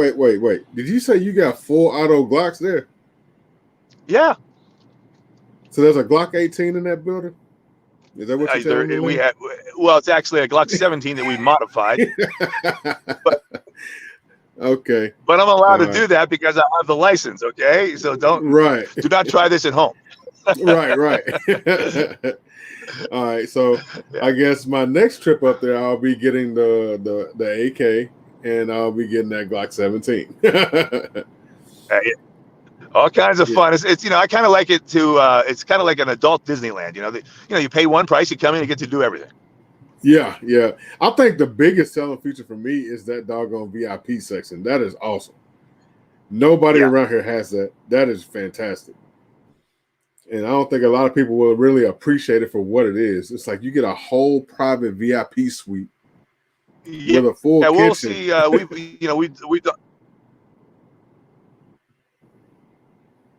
A: Did you say you got full auto Glocks there?
B: Yeah.
A: So there's a Glock 18 in that building? Is that what you're telling me?
B: Well, it's actually a Glock 17 that we modified.
A: Okay.
B: But I'm allowed
A: All
B: to
A: right.
B: do that because I have the license. Okay, so
A: Right.
B: do not try this at home.
A: Right. Right. All right. So
B: Yeah.
A: I guess my next trip up there, I'll be getting the AK, and I'll be getting that Glock 17.
B: Yeah. All kinds of
A: Yeah.
B: fun. It's I kind of like it to. It's kind of like an adult Disneyland. You pay one price, you come in, you get to do everything.
A: Yeah. Yeah. I think the biggest selling feature for me is that doggone VIP section. That is awesome. Nobody
B: Yeah.
A: around here has that. That is fantastic. And I don't think a lot of people will really appreciate it for what it is. It's like you get a whole private VIP suite
B: Yeah.
A: with a full
B: Yeah. We'll
A: kitchen.
B: see. We've done,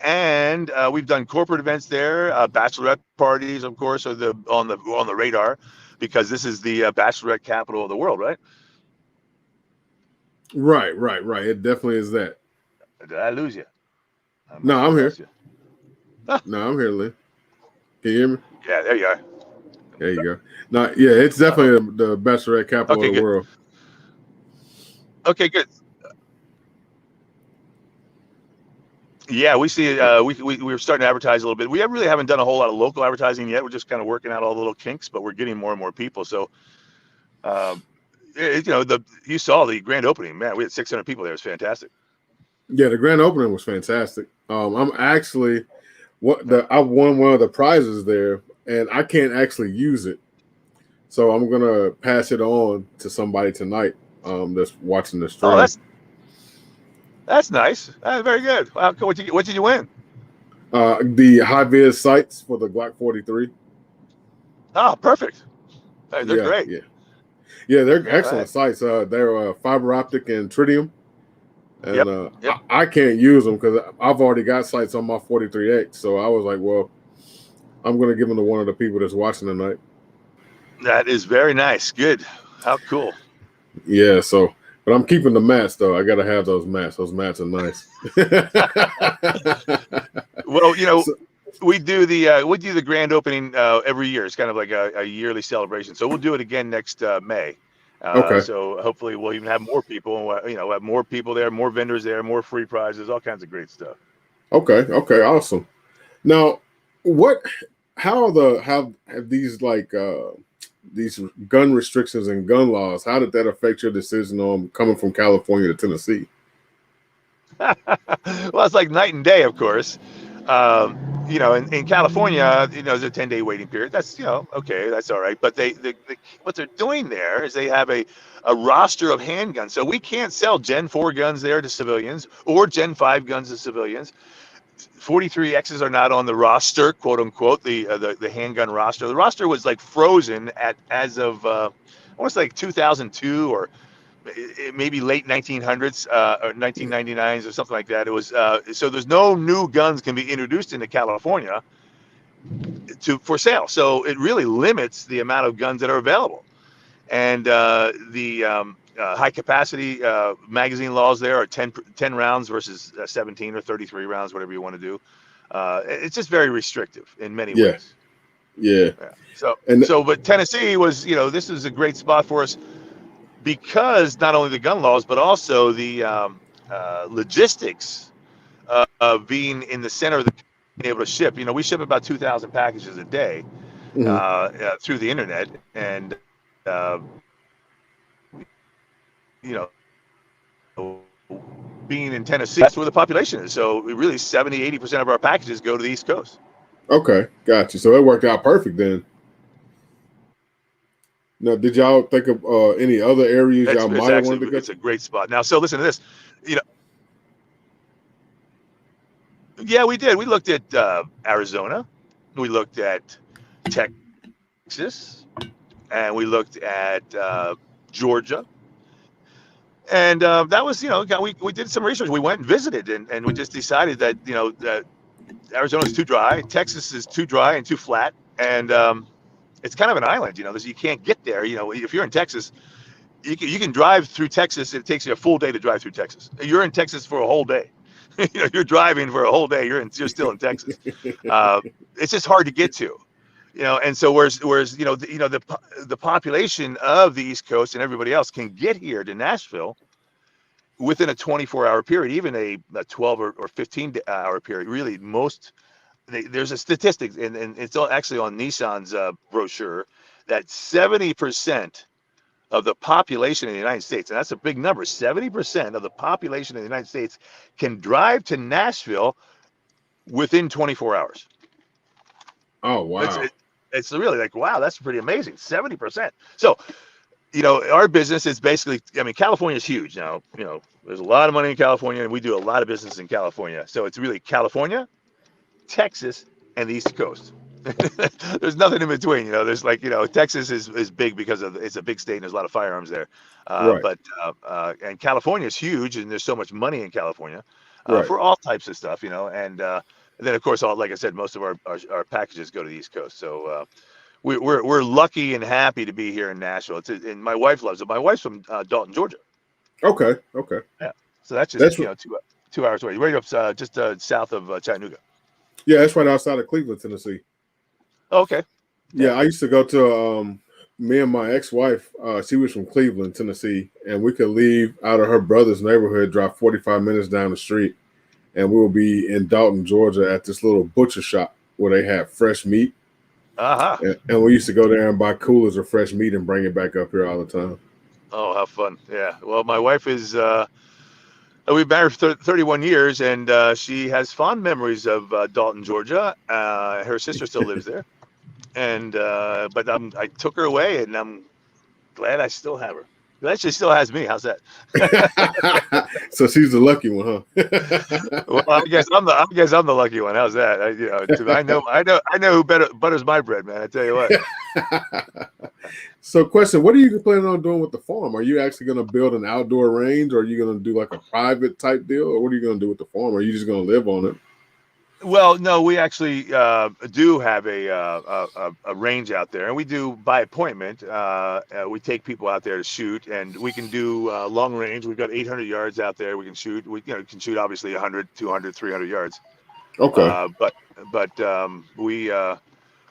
B: and we've done corporate events there. Bachelorette parties, of course, are on the radar because this is the bachelorette capital of the world, right?
A: Right, right, right. It definitely is that.
B: Did I lose you? I
A: No,
B: must have
A: I'm here.
B: lost you. Huh.
A: No, I'm here, Lynn. Can you hear me?
B: Yeah, there you are.
A: There you go. No, yeah, it's
B: Uh-oh.
A: definitely the bachelorette capital
B: Okay,
A: of the
B: good.
A: world.
B: Okay, good. Yeah, we see. We're starting to advertise a little bit. We really haven't done a whole lot of local advertising yet. We're just kind of working out all the little kinks, but we're getting more and more people. So, um, you saw the grand opening. Man, we had 600 people there. It was fantastic.
A: Yeah, the grand opening was fantastic. I'm actually
B: Yeah.
A: I won one of the prizes there, and I can't actually use it, so I'm gonna pass it on to somebody tonight. That's watching the
B: Oh,
A: stream.
B: that's nice. Very good. Wow, what did you win?
A: The high vis sights for the Glock 43.
B: Oh, perfect. They're
A: Yeah,
B: great.
A: yeah, yeah. They're
B: All right.
A: excellent sights. They're fiber optic and tritium, and
B: Yep. Yep.
A: I can't use them because I've already got sights on my 43X. So I was like, well, I'm going to give them to one of the people that's watching tonight.
B: That is very nice. Good. How cool.
A: Yeah. So, but I'm keeping the mats though. I got to have those mats. Those mats are nice.
B: Well,
A: So,
B: we do the grand opening every year. It's kind of like a yearly celebration. So we'll do it again next May.
A: okay.
B: So hopefully we'll even have more people. We'll have more people there, more vendors there, more free prizes, all kinds of great stuff.
A: Okay. Okay. Awesome. Now, what? How have these gun restrictions and gun laws? How did that affect your decision on coming from California to Tennessee?
B: Well, it's like night and day, of course. In California, there's a 10-day waiting period. That's, okay, that's all right. But what they're doing there is they have a roster of handguns. So we can't sell Gen 4 guns there to civilians or Gen 5 guns to civilians. 43Xs are not on the roster, quote unquote, the handgun roster. The roster was like frozen as of almost like 2002 or maybe late 1900s or 1999s or something like that. It was so there's no new guns can be introduced into California for sale. So it really limits the amount of guns that are available. And the high capacity magazine laws there are 10 rounds versus 17 or 33 rounds, whatever you want to do. It's just very restrictive in many
A: Yeah.
B: ways.
A: Yeah.
B: Yeah. But Tennessee was, this is a great spot for us because not only the gun laws, but also the logistics of being in the center of the being able to ship. We ship about 2,000 packages a day through the internet, and you know, being in Tennessee, that's where the population is. So really 70-80% of our packages go to the East Coast.
A: Okay, got you. So it worked out perfect then. Now, did y'all think of any other areas y'all might have wanted to go?
B: It's a great spot. Now, so listen to this. Yeah, we did. We looked at Arizona, we looked at Texas, and we looked at Georgia. And that was, we did some research. We went and visited, and we just decided that, that Arizona's too dry, Texas is too dry and too flat, and it's kind of an island. You can't get there. If you're in Texas, you can drive through Texas. It takes you a full day to drive through Texas. You're in Texas for a whole day. You're driving for a whole day. You're still in Texas. It's just hard to get to. And so whereas the population of the East Coast and everybody else can get here to Nashville within a 24-hour period, even a 12 or 15-hour period, really there's a statistic, and it's actually on Nissan's brochure, that 70% of the population in the United States, and that's a big number, 70% of the population in the United States can drive to Nashville within 24 hours.
A: Oh, wow.
B: It's really like, wow, that's pretty amazing. 70%. So, our business is basically, California is huge now. There's a lot of money in California, and we do a lot of business in California. So it's really California, Texas, and the East Coast. There's nothing in between. There's Texas is big because it's a big state and there's a lot of firearms there.
A: Right.
B: And California is huge, and there's so much money in California
A: Right.
B: for all types of stuff, and then of course, like I said, most of our packages go to the East Coast. So we're lucky and happy to be here in Nashville. And my wife loves it. My wife's from Dalton, Georgia.
A: Okay.
B: Yeah. So that's just 2 hours away. Right up just south of Chattanooga.
A: Yeah, that's right outside of Cleveland, Tennessee.
B: Oh, okay.
A: Yeah, I used to go to me and my ex-wife. She was from Cleveland, Tennessee, and we could leave out of her brother's neighborhood, drive 45 minutes down the street, and we will be in Dalton, Georgia, at this little butcher shop where they have fresh meat.
B: Uh-huh.
A: And we used to go there and buy coolers of fresh meat and bring it back up here all the time.
B: Oh, how fun. Yeah. Well, my wife is we've been married for 31 years, and she has fond memories of Dalton, Georgia. Her sister still lives there, and but I took her away, and I'm glad I still have her. Glad she still has me. How's that?
A: So she's the lucky one, huh?
B: Well, I guess I'm the lucky one. How's that? I know who butters my bread, man. I tell you what.
A: So, question: what are you planning on doing with the farm? Are you actually going to build an outdoor range, or are you going to do like a private type deal, or what are you going to do with the farm? Are you just going to live on it?
B: Well, no, we actually do have a range out there, and we do by appointment. We take people out there to shoot, and we can do long range. We've got 800 yards out there. We can shoot. We can shoot obviously 100, 200, 300 yards.
A: Okay.
B: But we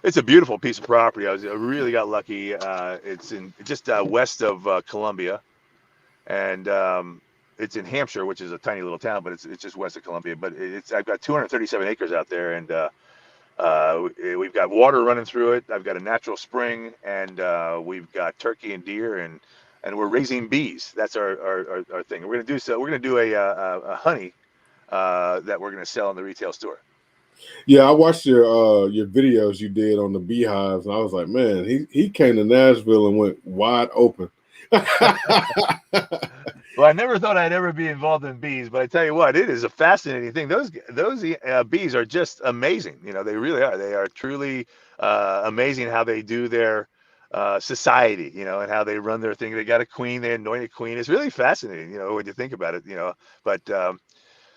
B: it's a beautiful piece of property. I really got lucky. It's in just west of Columbia, and it's in Hampshire, which is a tiny little town, but it's just west of Columbia. But I've got 237 acres out there, and we've got water running through it. I've got a natural spring, and we've got turkey and deer, and we're raising bees. That's our thing. We're gonna do a honey that we're gonna sell in the retail store.
A: Yeah, I watched your videos you did on the beehives, and I was like, man, he came to Nashville and went wide open.
B: Well, I never thought I'd ever be involved in bees, but I tell you what, it is a fascinating thing. Those bees are just amazing. They really are. They are truly amazing how they do their society, and how they run their thing. They got a queen, they anoint a queen. It's really fascinating, when you think about it, But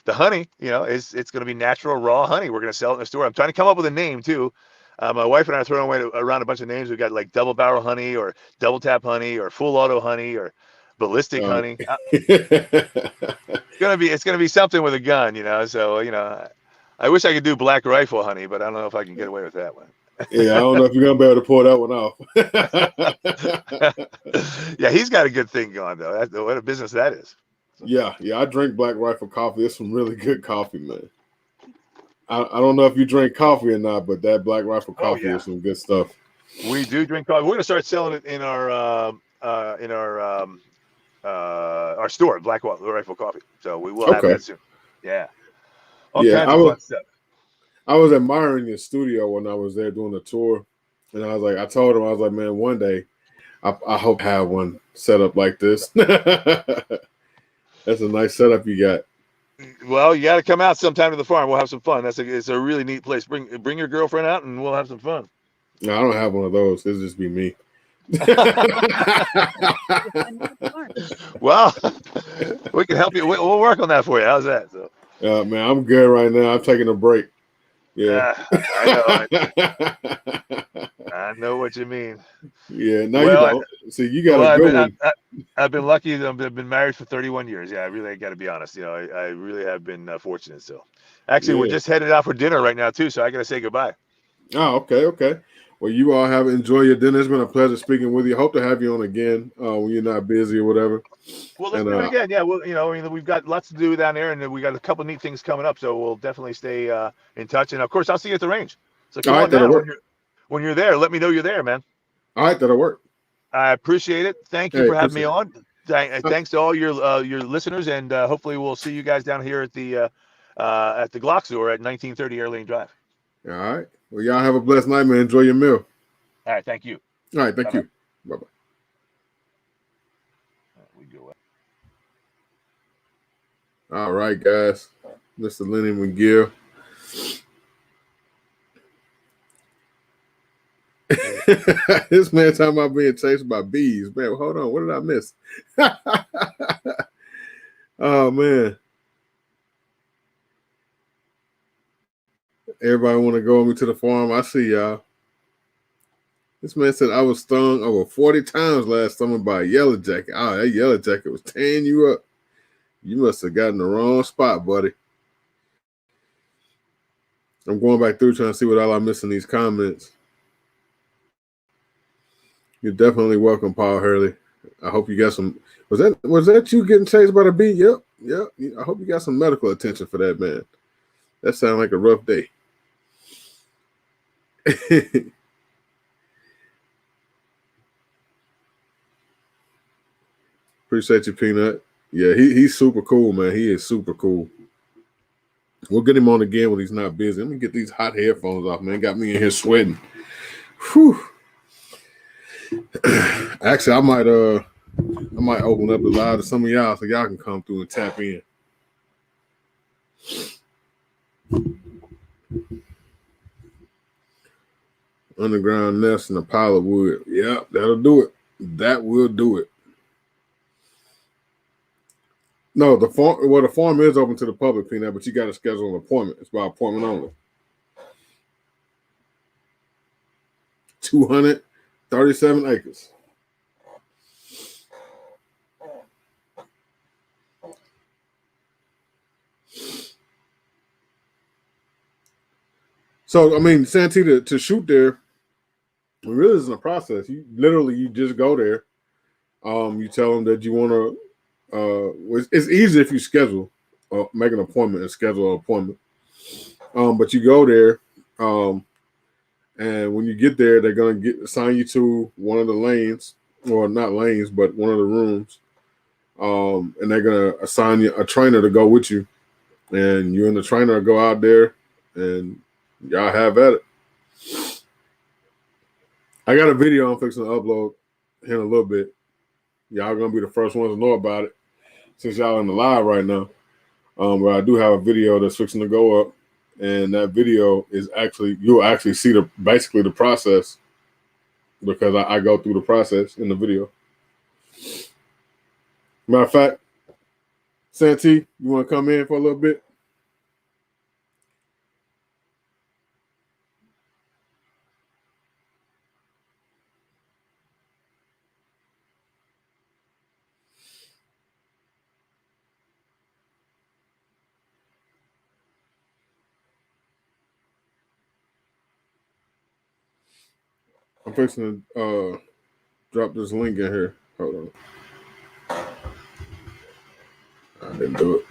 B: the honey, it's going to be natural raw honey. We're going to sell it in the store. I'm trying to come up with a name too. My wife and I are throwing around a bunch of names. We've got like double barrel honey, or double tap honey, or full auto honey, or ballistic honey. It's gonna be something with a gun, So I wish I could do black rifle honey, but I don't know if I can get away with that one.
A: Yeah, I don't know if you're gonna be able to pull that one
B: off. Yeah, he's got a good thing going though. What a business that is.
A: Yeah, I drink Black Rifle coffee. It's some really good coffee, man. I don't know if you drink coffee or not, but that Black Rifle coffee is some good stuff.
B: We do drink coffee. We're gonna start selling it in our store, Black Rifle Coffee. So we will have that soon. Yeah. All kinds of fun stuff.
A: I was admiring your studio when I was there doing the tour, and I told him, I was like, man, one day I hope I have one set up like this. That's a nice setup you got.
B: Well, you got to come out sometime to the farm. We'll have some fun. It's a really neat place. Bring your girlfriend out, and we'll have some fun.
A: No, I don't have one of those. It'll just be me.
B: Well, we can help you. We'll work on that for you. How's that? So.
A: Man, I'm good right now. I'm taking a break. Yeah,
B: I know what you mean.
A: Yeah, no, you don't. See, you got a good one.
B: I've been lucky. I've been married for 31 years. Yeah, I really got to be honest. I really have been fortunate. So, actually, we're just headed out for dinner right now too. So I got to say goodbye.
A: Oh, okay, okay. Well, you all have enjoyed your dinner. It's been a pleasure speaking with you. Hope to have you on again when you're not busy or whatever.
B: Well, let's
A: And
B: do it again. Yeah, well, I mean, we've got lots to do down there, and we got a couple neat things coming up. So we'll definitely stay in touch. And of course, I'll see you at the range. So
A: all
B: come
A: right,
B: on
A: that'll
B: down
A: work.
B: when you're there. Let me know you're there, man.
A: All right, that'll work.
B: I appreciate it. Thank you
A: Hey,
B: for having me
A: appreciate it.
B: on. Thanks to all your listeners, and hopefully we'll see you guys down here at the Glock store at 1930 Air Lane Drive.
A: All right. Well, y'all have a blessed night, man. Enjoy your meal.
B: All right, thank you.
A: All right, thank
B: Bye bye.
A: you. Bye bye.
B: We go.
A: All right, guys. Mr. Lenny McGill. This man talking about being chased by bees. Man, hold on. What did I miss? Oh, man. Everybody want to go with me to the farm. I see y'all. This man said I was stung over 40 times last summer by a yellow jacket. Oh, that yellow jacket was tearing you up. You must have gotten the wrong spot, buddy. I'm going back through trying to see what all I missed in these comments. You're definitely welcome, Paul Hurley. I hope you got some. Was that you getting chased by the bee? Yep. I hope you got some medical attention for that, man. That sounds like a rough day. Appreciate you, Peanut. Yeah, he's super cool, man. He is super cool. We'll get him on again when he's not busy. Let me get these hot headphones off, man. Got me in here sweating. Whew. Actually, I might open up the live to some of y'all so y'all can come through and tap in. Underground nest and a pile of wood. Yeah, that'll do it. That will do it. No, the farm is open to the public, Peanut, but you got to schedule an appointment. It's by appointment only. 237 acres. So, I mean, Santee, to shoot there, it really isn't a process. You just go there. You tell them that you want to. It's easy if you schedule, make an appointment and schedule an appointment. But you go there, and when you get there, they're gonna assign you to one of the lanes, or not lanes, but one of the rooms. And they're gonna assign you a trainer to go with you, and you and the trainer go out there, and y'all have at it. I got a video I'm fixing to upload here in a little bit. Y'all gonna be the first ones to know about it since y'all in the live right now. But I do have a video that's fixing to go up, and that video is you'll actually see basically the process, because I go through the process in the video. Matter of fact, Santee, you want to come in for a little bit? I'm fixing to drop this link in here. Hold on. I didn't do it.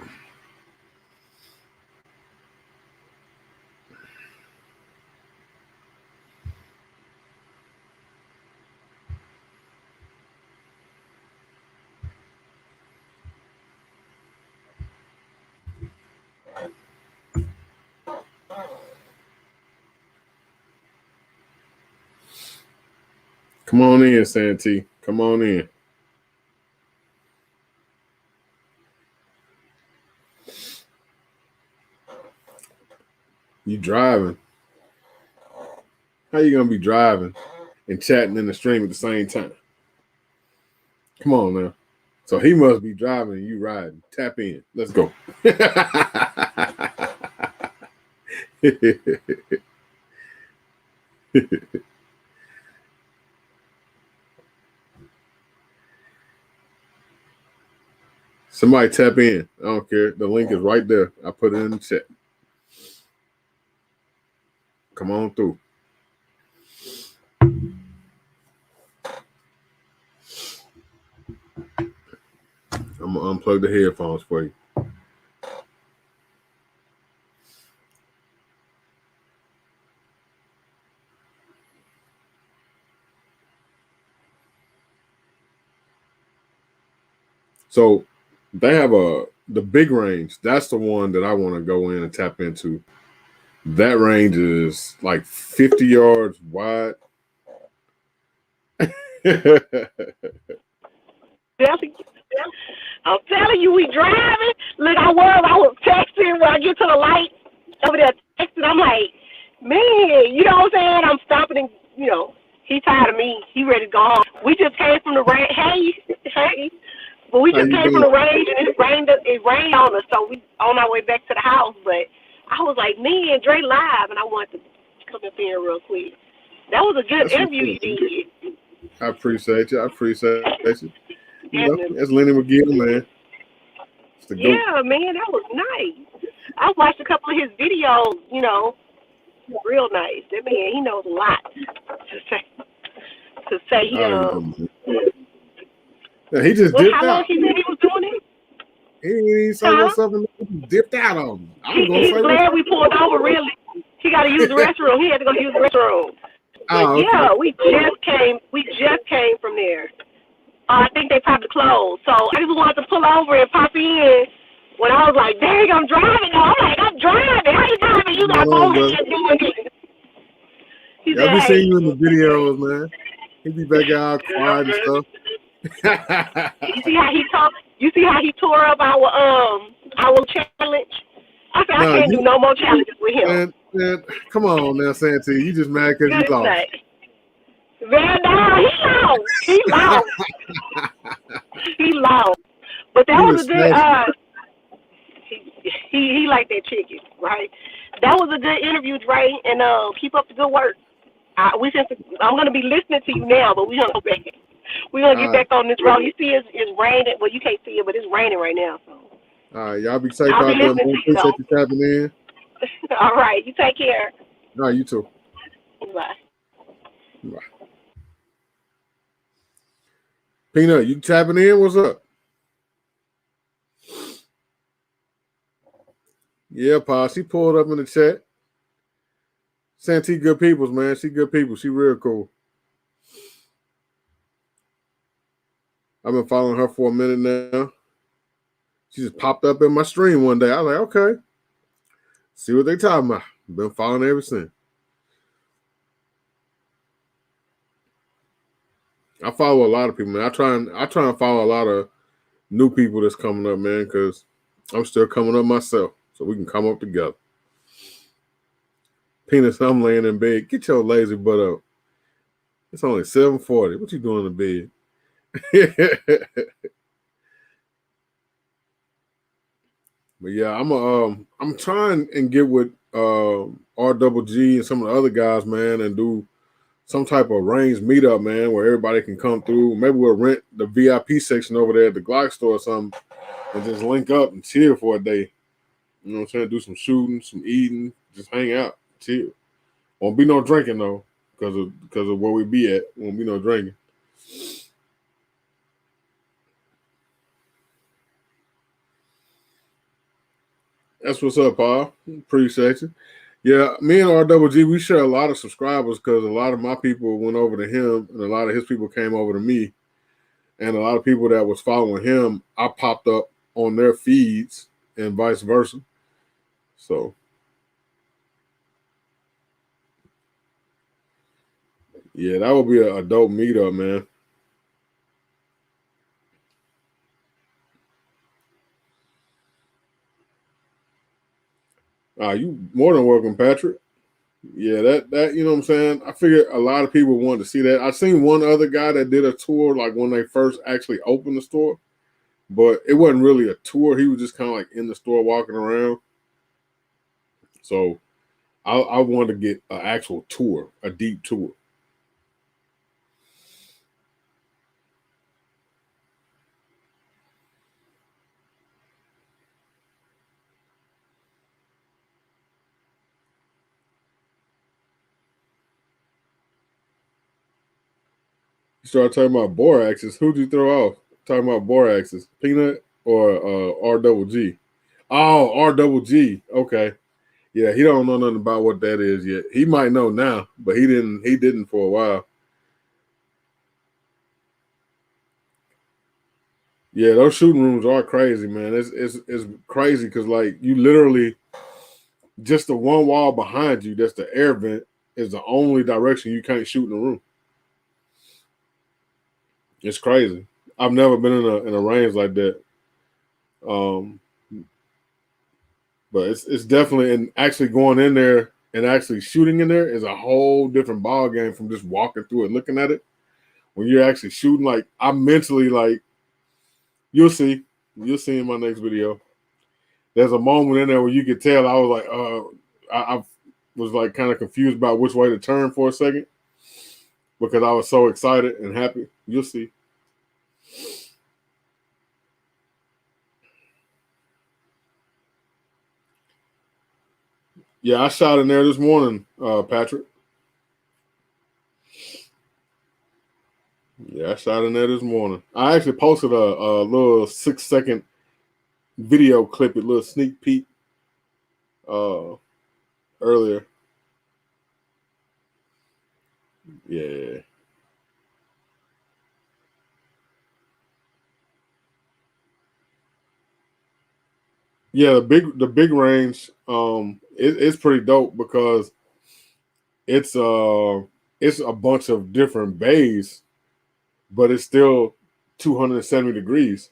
A: Come on in, Santee. Come on in. You driving? How you gonna be driving and chatting in the stream at the same time? Come on now. So he must be driving and you riding. Tap in. Let's go. Somebody tap in. I don't care. The link is right there. I put it in the chat. Come on through. I'm gonna unplug the headphones for you. So they have the big range. That's the one that I want to go in and tap into. That range is like 50 yards wide.
C: I'm telling you, we driving. Look, I was texting when I get to the light over there texting. I'm like, man, you know what I'm saying? I'm stopping and, he tired of me. He ready to go home. We just came from the range. Hey. But we
A: How
C: just
A: you
C: came from
A: doing?
C: the range and it rained on us, so we on our way back to the house. But I was like, man, Dre live, and I wanted to come up here real quick. That was a good
A: That's what's
C: interview you
A: up, man.
C: did.
A: I appreciate you. I appreciate you. You know,
C: And,
A: that's Lenny Magill, man. It's the GOAT.
C: yeah, man, that was nice. I watched a couple of his videos, real nice. That man, he knows a lot to say. He
A: Oh, yeah, man. Yeah, he just
C: well,
A: dipped
C: how long
A: out.
C: he said he was doing it?
A: He didn't even say
C: Huh?
A: what's up and he dipped out on me. I was going to
C: He's
A: say what's
C: glad
A: up.
C: we pulled over. Really, he got to use the restroom. He had to go use the restroom. But
A: Oh, okay.
C: yeah, we just came from there. I think they probably closed. So I just wanted to pull over and pop in. When I was like, dang, I'm driving. I'm like, I'm driving. How you driving? You got
A: Come
C: phone
A: on, brother.
C: doing it. He
A: Yeah, I
C: said,
A: be
C: hey.
A: seeing you in the videos, man. He be back out quiet and stuff.
C: You see how he talk? You see how he tore up our challenge? I said I
A: No,
C: can't
A: you
C: do no more challenges with him.
A: man, come on now, Santee. You just mad because you
C: Good
A: lost.
C: night. Man, no, he lost. He lost. But that
A: He
C: was a
A: was
C: good
A: smashing.
C: he liked that chicken, right? That was a good interview, Dre, and keep up the good work. I'm gonna be listening to you now, but we're gonna go back. We're gonna get
A: All right.
C: back on this road. You see it's raining. Well, you can't see it, but it's raining right now. So
A: All right. Y'all be safe
C: I'll be
A: out there,
C: listening
A: man.
C: to you
A: Appreciate you
C: though.
A: tapping in.
C: All right, you take care.
A: All right, you too.
C: Bye.
A: Bye. Peanut, you tapping in? What's up? Yeah, Pa. She pulled up in the chat. Santee good peoples, man. She good people. She real cool. I've been following her for a minute now. She just popped up in my stream one day. I was like, okay. See what they talking about. Been following ever since. I follow a lot of people, man. I try and follow a lot of new people that's coming up, man, because I'm still coming up myself. So we can come up together. Penis, I'm laying in bed. Get your lazy butt up. It's only 7:40. What you doing in bed? But yeah, I'm trying and get with RGG and some of the other guys, man, and do some type of range meetup, man, where everybody can come through. Maybe we'll rent the VIP section over there at the Glock store or something and just link up and chill for a day. You know what I'm saying? Do some shooting, some eating, just hang out, chill. Won't be no drinking though, because of where we be at. Won't be no drinking. That's what's up, Paul. Appreciate you. Yeah, me and RGG, we share a lot of subscribers because a lot of my people went over to him and a lot of his people came over to me. And a lot of people that was following him, I popped up on their feeds and vice versa. So, yeah, that would be a dope meetup, man. You more than welcome, Patrick. Yeah, that you know what I'm saying. I figured a lot of people wanted to see that. I seen one other guy that did a tour, like when they first actually opened the store, but it wasn't really a tour. He was just kind of like in the store walking around. So I wanted to get an actual tour, a deep tour. You started talking about boraxes. Who'd you throw off? Talking about boraxes. Peanut? or R double G? Oh, R double G. Okay. Yeah, he don't know nothing about what that is yet. He might know now, but he didn't. He didn't for a while. Yeah, those shooting rooms are crazy, man. It's crazy because like you literally just the one wall behind you. That's the air vent. Is the only direction you can't shoot in the room. It's crazy. I've never been in a range like that. Um, but it's definitely and actually going in there and actually shooting in there is a whole different ball game from just walking through it, looking at it. When you're actually shooting, like I'm mentally like you'll see in my next video. There's a moment in there where you could tell I was like, I was like kind of confused about which way to turn for a second because I was so excited and happy. You'll see. Yeah, I shot in there this morning, Patrick. Yeah, I shot in there this morning. I actually posted a little 6-second video clip, a little sneak peek earlier. Yeah. Yeah, the big range, it's pretty dope because it's a bunch of different bays, but it's still 270 degrees,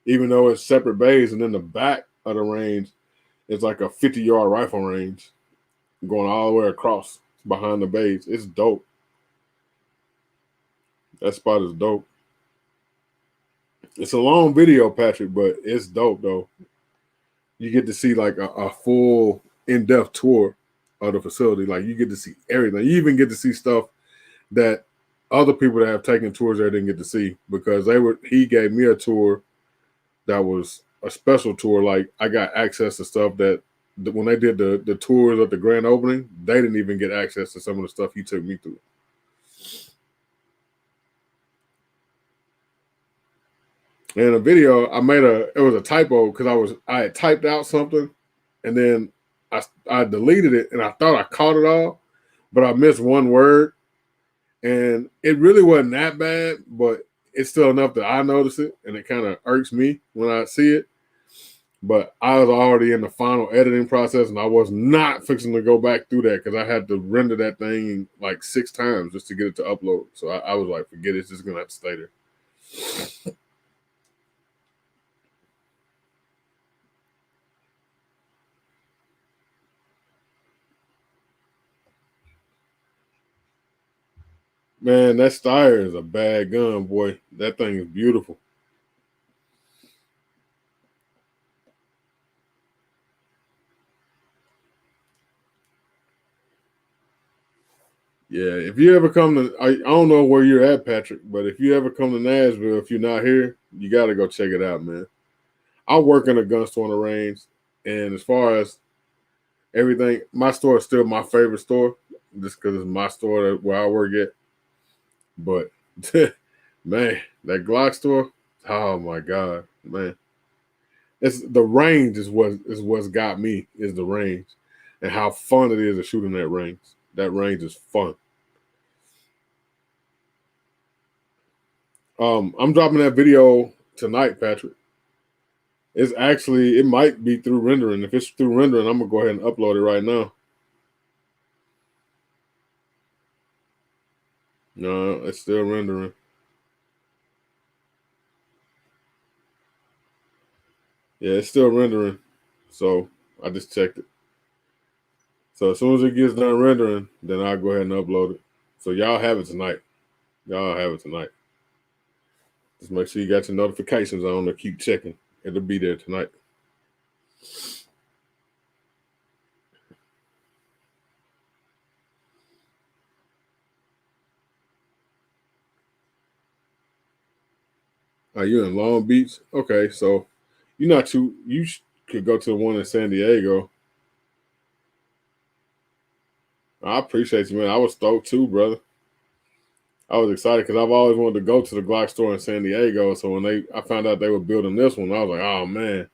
A: even though it's separate bays. And then the back of the range is like a 50-yard rifle range going all the way across behind the bays. It's dope. That spot is dope. It's a long video, Patrick, but it's dope though. You get to see like a full in-depth tour of the facility. Like you get to see everything. You even get to see stuff that other people that have taken tours there didn't get to see because he gave me a tour that was a special tour. Like I got access to stuff that when they did the tours at the grand opening, they didn't even get access to some of the stuff he took me through. And a video, it was a typo because I had typed out something and then I deleted it and I thought I caught it all, but I missed one word. And it really wasn't that bad, but it's still enough that I notice it and it kind of irks me when I see it. But I was already in the final editing process and I was not fixing to go back through that because I had to render that thing like 6 times just to get it to upload. So I was like, forget it, it's just going to have to stay there. Man, that Steyr is a bad gun, boy. That thing is beautiful. Yeah, if you ever come to, I don't know where you're at, Patrick, but if you ever come to Nashville, if you're not here, you got to go check it out, man. I work in a gun store on the range, and as far as everything, my store is still my favorite store, just because it's my store where I work at. But man, that Glock store, oh my god, man, it's the range is what's got me is the range, and how fun it is to shoot in that range. That range is fun. I'm dropping that video tonight, Patrick. It might be through rendering. If it's through rendering, I'm gonna go ahead and upload it right now. No, it's still rendering. Yeah, it's still rendering. So I just checked it. So as soon as it gets done rendering, then I'll go ahead and upload it. So y'all have it tonight. Y'all have it tonight. Just make sure you got your notifications on to keep checking. It'll be there tonight. Are you in Long Beach? Okay, so you could go to the one in San Diego. I appreciate you, man. I was stoked too, brother. I was excited because I've always wanted to go to the Glock store in San Diego. So when I found out they were building this one, I was like, oh man.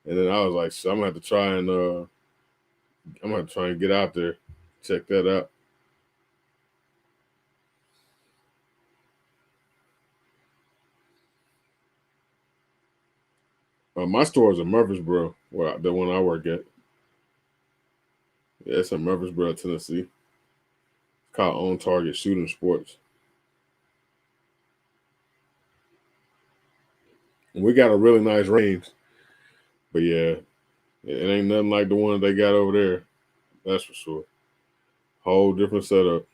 A: And then I was like, I'm gonna have to try and get out there, check that out. My store is in Murfreesboro, the one I work at. Yeah, it's in Murfreesboro, Tennessee. It's called On Target Shooting Sports. And we got a really nice range. But yeah, it ain't nothing like the one they got over there. That's for sure. Whole different setup.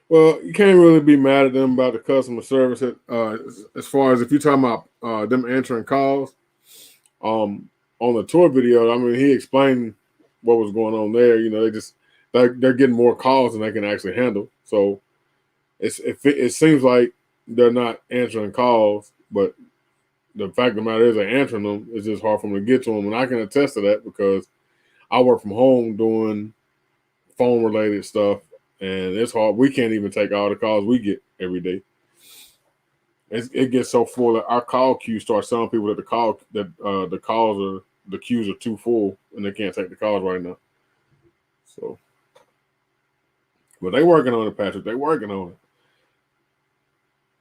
A: Well, you can't really be mad at them about the customer service. As far as if you're talking about them answering calls, on the tour video, I mean, he explained what was going on there. You know, they're getting more calls than they can actually handle. So it seems like they're not answering calls, but the fact of the matter is they're answering them. It's just hard for them to get to them, and I can attest to that because I work from home doing phone related stuff, and it's hard. We can't even take all the calls we get every day. It gets so full that our call queue starts telling people that the queues are too full and they can't take the calls right now. So, but they working on it, Patrick. They working on it.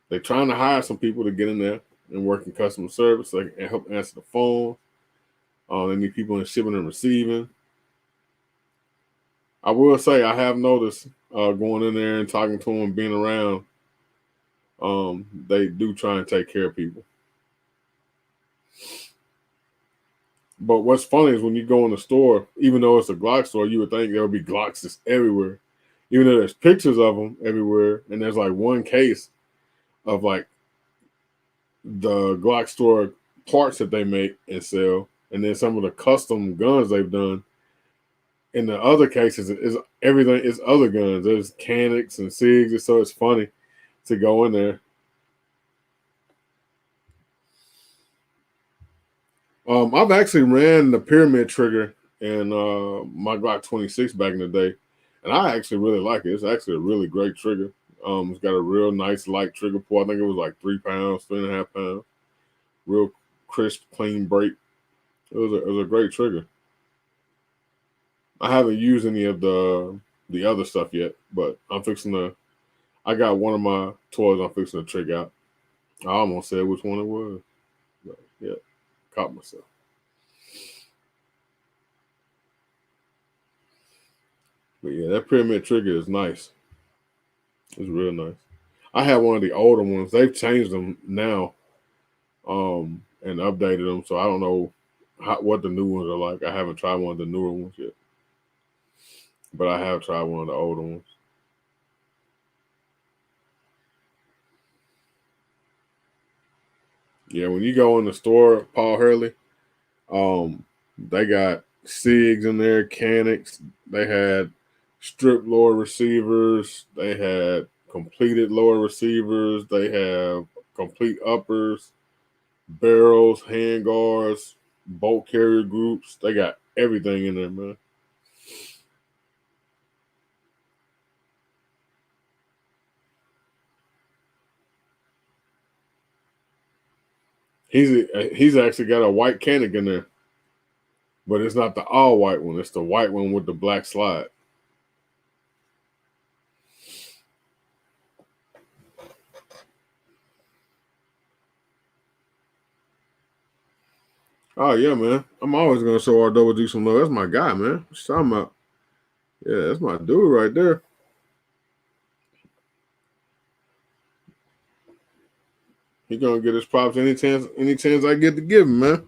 A: They're trying to hire some people to get in there and work in customer service and help answer the phone. They need people in shipping and receiving. I will say I have noticed going in there and talking to them, being around. They do try and take care of people. But what's funny is when you go in the store, even though it's a Glock store, you would think there would be Glocks just everywhere. Even though there's pictures of them everywhere, and there's like one case of like the Glock store parts that they make and sell, and then some of the custom guns they've done. In the other cases, is everything is other guns. There's Canics and SIGs, so it's funny to go in there. I've actually ran the pyramid trigger in my Glock 26 back in the day, and I actually really like it. It's actually a really great trigger. It's got a real nice light trigger pull. I think it was like 3 pounds, 3.5 pounds. Real crisp, clean break. It was a great trigger. I haven't used any of the other stuff yet, but I got one of my toys I'm fixing to trick out. I almost said which one it was. But yeah, caught myself. But yeah, that pyramid trigger is nice. It's real nice. I have one of the older ones. They've changed them now, and updated them. So I don't know what the new ones are like. I haven't tried one of the newer ones yet, but I have tried one of the older ones. Yeah, when you go in the store, Paul Hurley, they got SIGs in there, Canics. They had strip lower receivers. They had completed lower receivers. They have complete uppers, barrels, handguards, bolt carrier groups. They got everything in there, man. He's actually got a white Canic in there, but it's not the all white one. It's the white one with the black slide. Oh yeah, man. I'm always gonna show RWD some love. That's my guy, man. What you talking about? Yeah, that's my dude right there. He gonna get his props any chance I get to give him, man.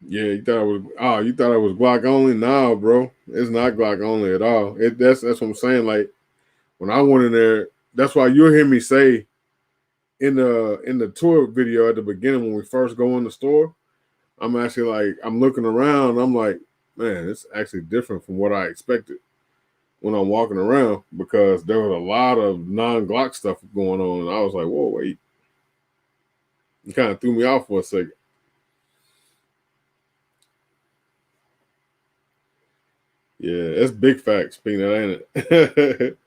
A: Yeah, you thought it was Glock only? No, bro. It's not Glock only at all. That's what I'm saying. Like when I went in there, that's why you'll hear me say in the tour video at the beginning when we first go in the store, I'm actually like, I'm looking around, I'm like, man, it's actually different from what I expected. when I'm walking around because there was a lot of non-Glock stuff going on, and I was like, whoa, wait. It kind of threw me off for a second. Yeah, it's big facts, Peanut, ain't it?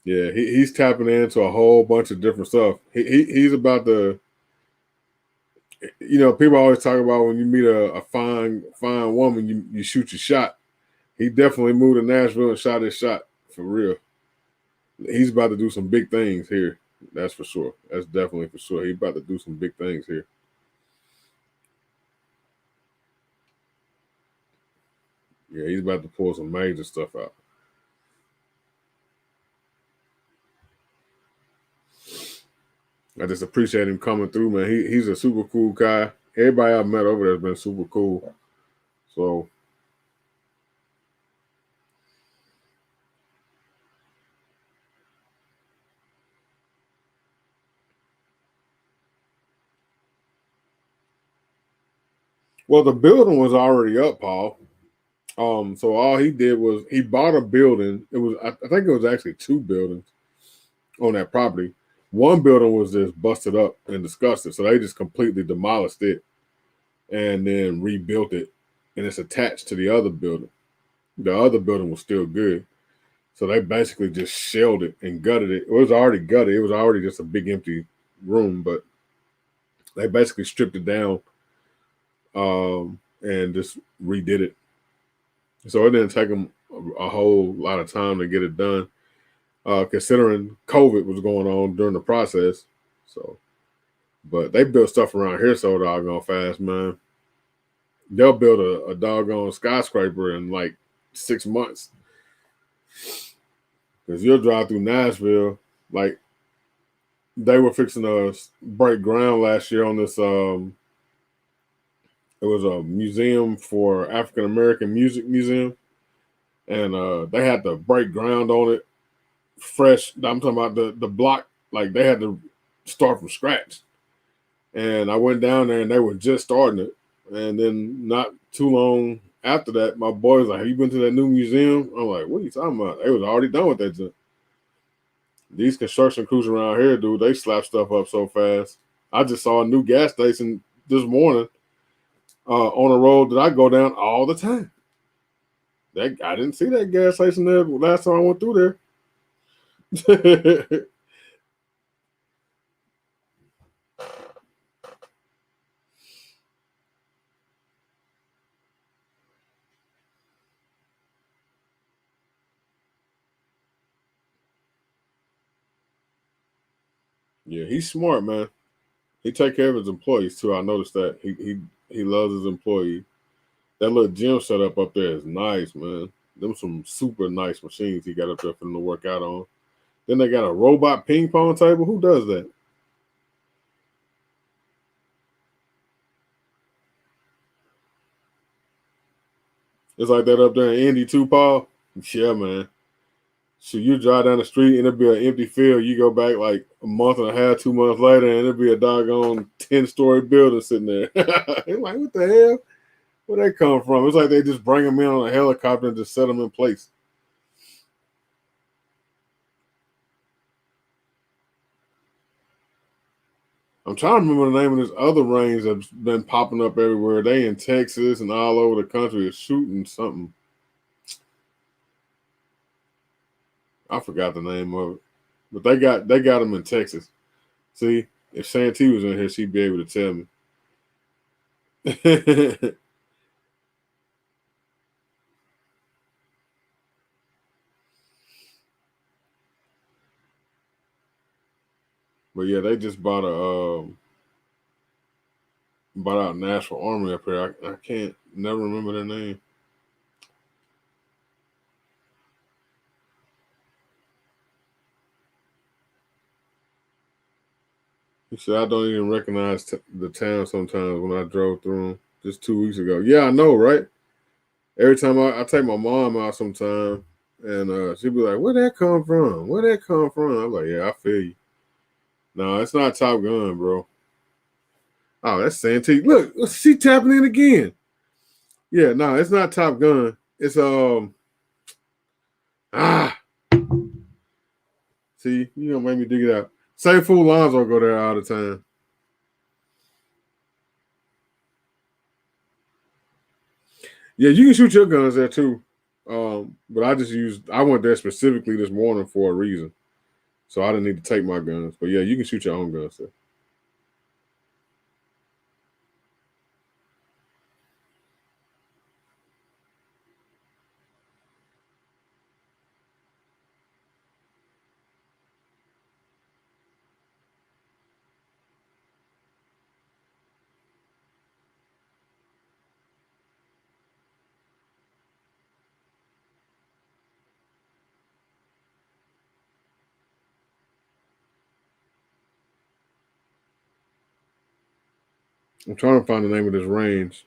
A: Yeah, he's tapping into a whole bunch of different stuff. He's about to, people always talk about when you meet a fine woman, you shoot your shot. He definitely moved to Nashville and shot his shot for real. He's about to do some big things here. That's for sure. That's definitely for sure. He's about to do some big things here. Yeah, he's about to pull some major stuff out. I just appreciate him coming through, man. He's a super cool guy. Everybody I've met over there has been super cool. So, well, the building was already up, Paul. So all he did was he bought a building. It was I think it was actually 2 buildings on that property. One building was just busted up and disgusted, so they just completely demolished it and then rebuilt it, and it's attached to the other building. The other building was still good, so they basically just shelled it and gutted it. It was already gutted. It was already just a big empty room, but they basically stripped it down and just redid it. So it didn't take them a whole lot of time to get it done, considering COVID was going on during the process. So, but they built stuff around here so doggone fast, man. They'll build a doggone skyscraper in like 6 months. Because you'll drive through Nashville, like they were fixing to break ground last year on this. It was a museum for African American music museum, and they had to break ground on it fresh. I'm talking about the block, like they had to start from scratch. And I went down there and they were just starting it. And then not too long after that, my boy was like, "Have you been to that new museum?" I'm like, "What are you talking about?" They was already done with that. These construction crews around here, dude, they slap stuff up so fast. I just saw a new gas station this morning on a road that I go down all the time. I didn't see that gas station there last time I went through there. Yeah, he's smart, man. He take care of his employees too. I noticed that he loves his employees. That little gym setup up there is nice, man. Them some super nice machines he got up there for them to work out on. Then they got a robot ping pong table. Who does that? It's like that up there in Indy too, Paul. Yeah, man. So you drive down the street and it'll be an empty field. You go back like a month and a half, 2 months later, and it'll be a doggone 10-story building sitting there. You're like, what the hell? Where they come from? It's like they just bring them in on a helicopter and just set them in place. I'm trying to remember the name of this other range that's been popping up everywhere. They in Texas and all over the country is shooting something. I forgot the name of it, but they got them in Texas. See, if Santee was in here, she'd be able to tell me. But yeah, they just bought out National Army up here. I can't never remember their name. He said, I don't even recognize the town sometimes when I drove through them just 2 weeks ago. Yeah, I know, right? Every time I take my mom out sometime, and she'd be like, where that come from? Where that come from? I'm like, yeah, I feel you. No, it's not Top Gun, bro. Oh, that's Santee. Look, she tapping in again. Yeah, no, it's not Top Gun. It's Ah. See, you gonna make me dig it out. Say Fool Lonzo go there all the time. Yeah, you can shoot your guns there too. But I went there specifically this morning for a reason. So I didn't need to take my guns. But yeah, you can shoot your own guns there. I'm trying to find the name of this range.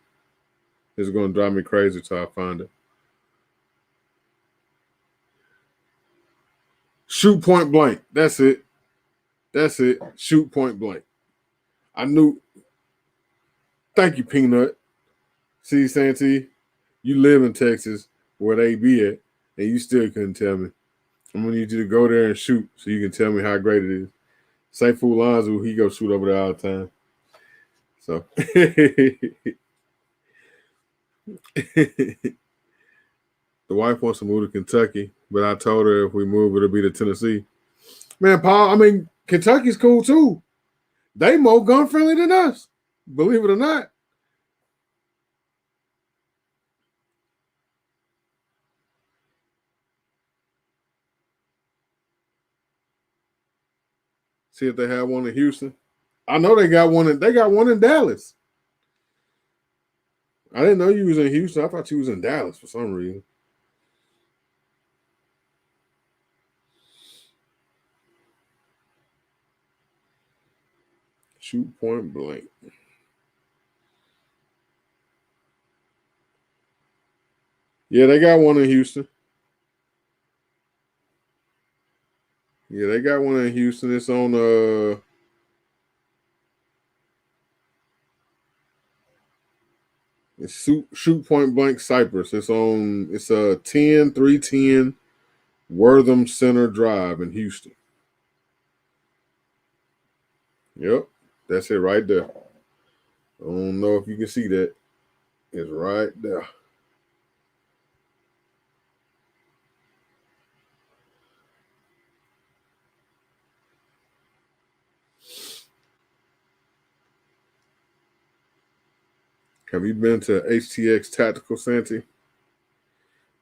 A: It's going to drive me crazy till I find it. Shoot point blank. That's it. That's it. Shoot point blank. I knew. Thank you, Peanut. See, Santee, you live in Texas where they be at, and you still couldn't tell me. I'm going to need you to go there and shoot so you can tell me how great it is. St. Fool Lonzo, he go shoot over there all the time. So. The wife wants to move to Kentucky, but I told her if we move, it'll be to Tennessee. Man, Paul, I mean, Kentucky's cool too. They more gun friendly than us, believe it or not. See if they have one in Houston. I know they got one in Dallas. I didn't know you was in Houston. I thought you was in Dallas for some reason. Shoot point blank. Yeah, they got one in Houston. Yeah, they got one in Houston. It's on it's shoot point blank Cypress. It's 310 Wortham Center Drive in Houston. Yep, that's it right there. I don't know if you can see that. It's right there. Have you been to HTX Tactical, Santee?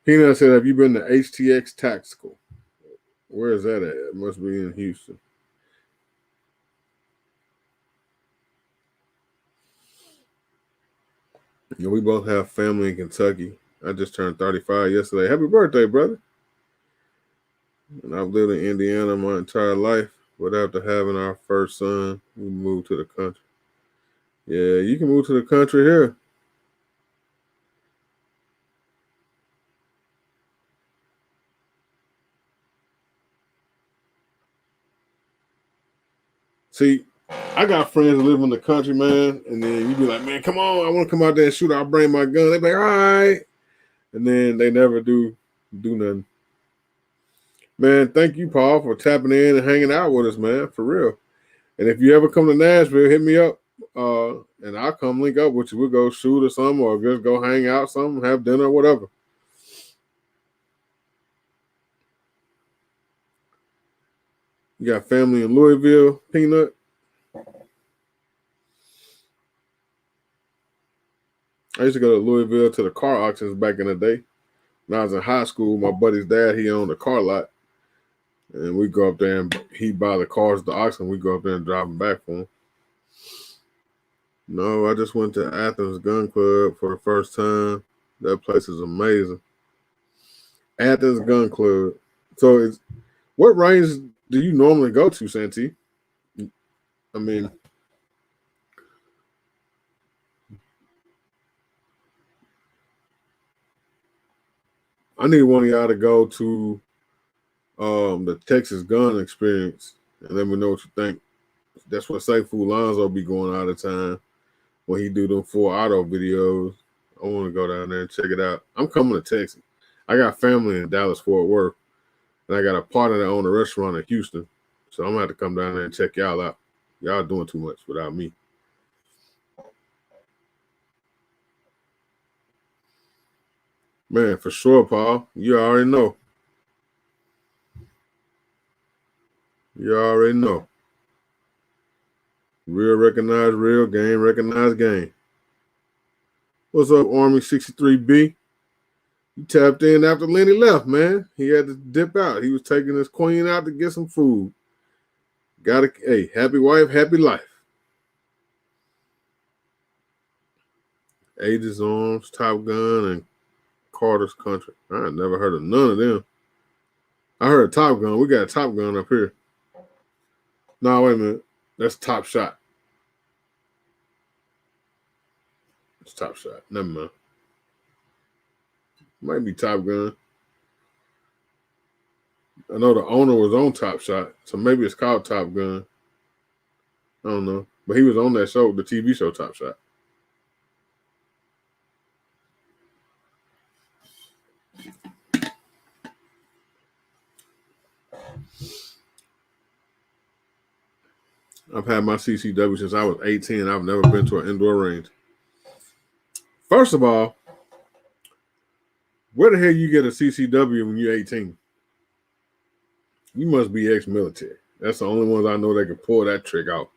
A: Peanut said, have you been to HTX Tactical? Where is that at? It must be in Houston. Yeah, we both have family in Kentucky. I just turned 35 yesterday. Happy birthday, brother. And I've lived in Indiana my entire life, but after having our first son, we moved to the country. Yeah, you can move to the country here. See, I got friends that live in the country, man, and then you be like, man, come on, I want to come out there and shoot. I'll bring my gun. They be like, all right. And then they never do nothing. Man, thank you, Paul, for tapping in and hanging out with us, man, for real. And if you ever come to Nashville, hit me up, and I'll come link up with you. We'll go shoot or something, or just go hang out something, have dinner, whatever. You got family in Louisville, Peanut? I used to go to Louisville to the car auctions back in the day. When I was in high school, my buddy's dad, he owned a car lot. And we go up there and he'd buy the cars at the auction. We go up there and drive them back for him. No, I just went to Athens Gun Club for the first time. That place is amazing. Athens Gun Club. So what range do you normally go to, Santee? I mean, I need one of y'all to go to the Texas Gun Experience and let me know what you think. That's what St. Fool Lonzo be going all the time when he do them full auto videos. I want to go down there and check it out. I'm coming to Texas. I got family in Dallas, Fort Worth. And I got a partner that own a restaurant in Houston. So I'm going to have to come down there and check y'all out. Y'all doing too much without me. Man, for sure, Paul. You already know. You already know. Real recognize real, game recognize game. What's up, Army 63B? You tapped in after Lenny left, man. He had to dip out. He was taking his queen out to get some food. Hey, happy wife, happy life. Aegis Arms, Top Gun, and Carter's Country. I never heard of none of them. I heard of Top Gun. We got a Top Gun up here. No, wait a minute. That's Top Shot. It's Top Shot. Never mind. Might be Top Gun. I know the owner was on Top Shot, so maybe it's called Top Gun. I don't know. But he was on that show, the TV show Top Shot. I've had my CCW since I was 18. I've never been to an indoor range. First of all, where the hell you get a CCW when you're 18? You must be ex-military. That's the only ones I know that can pull that trick out.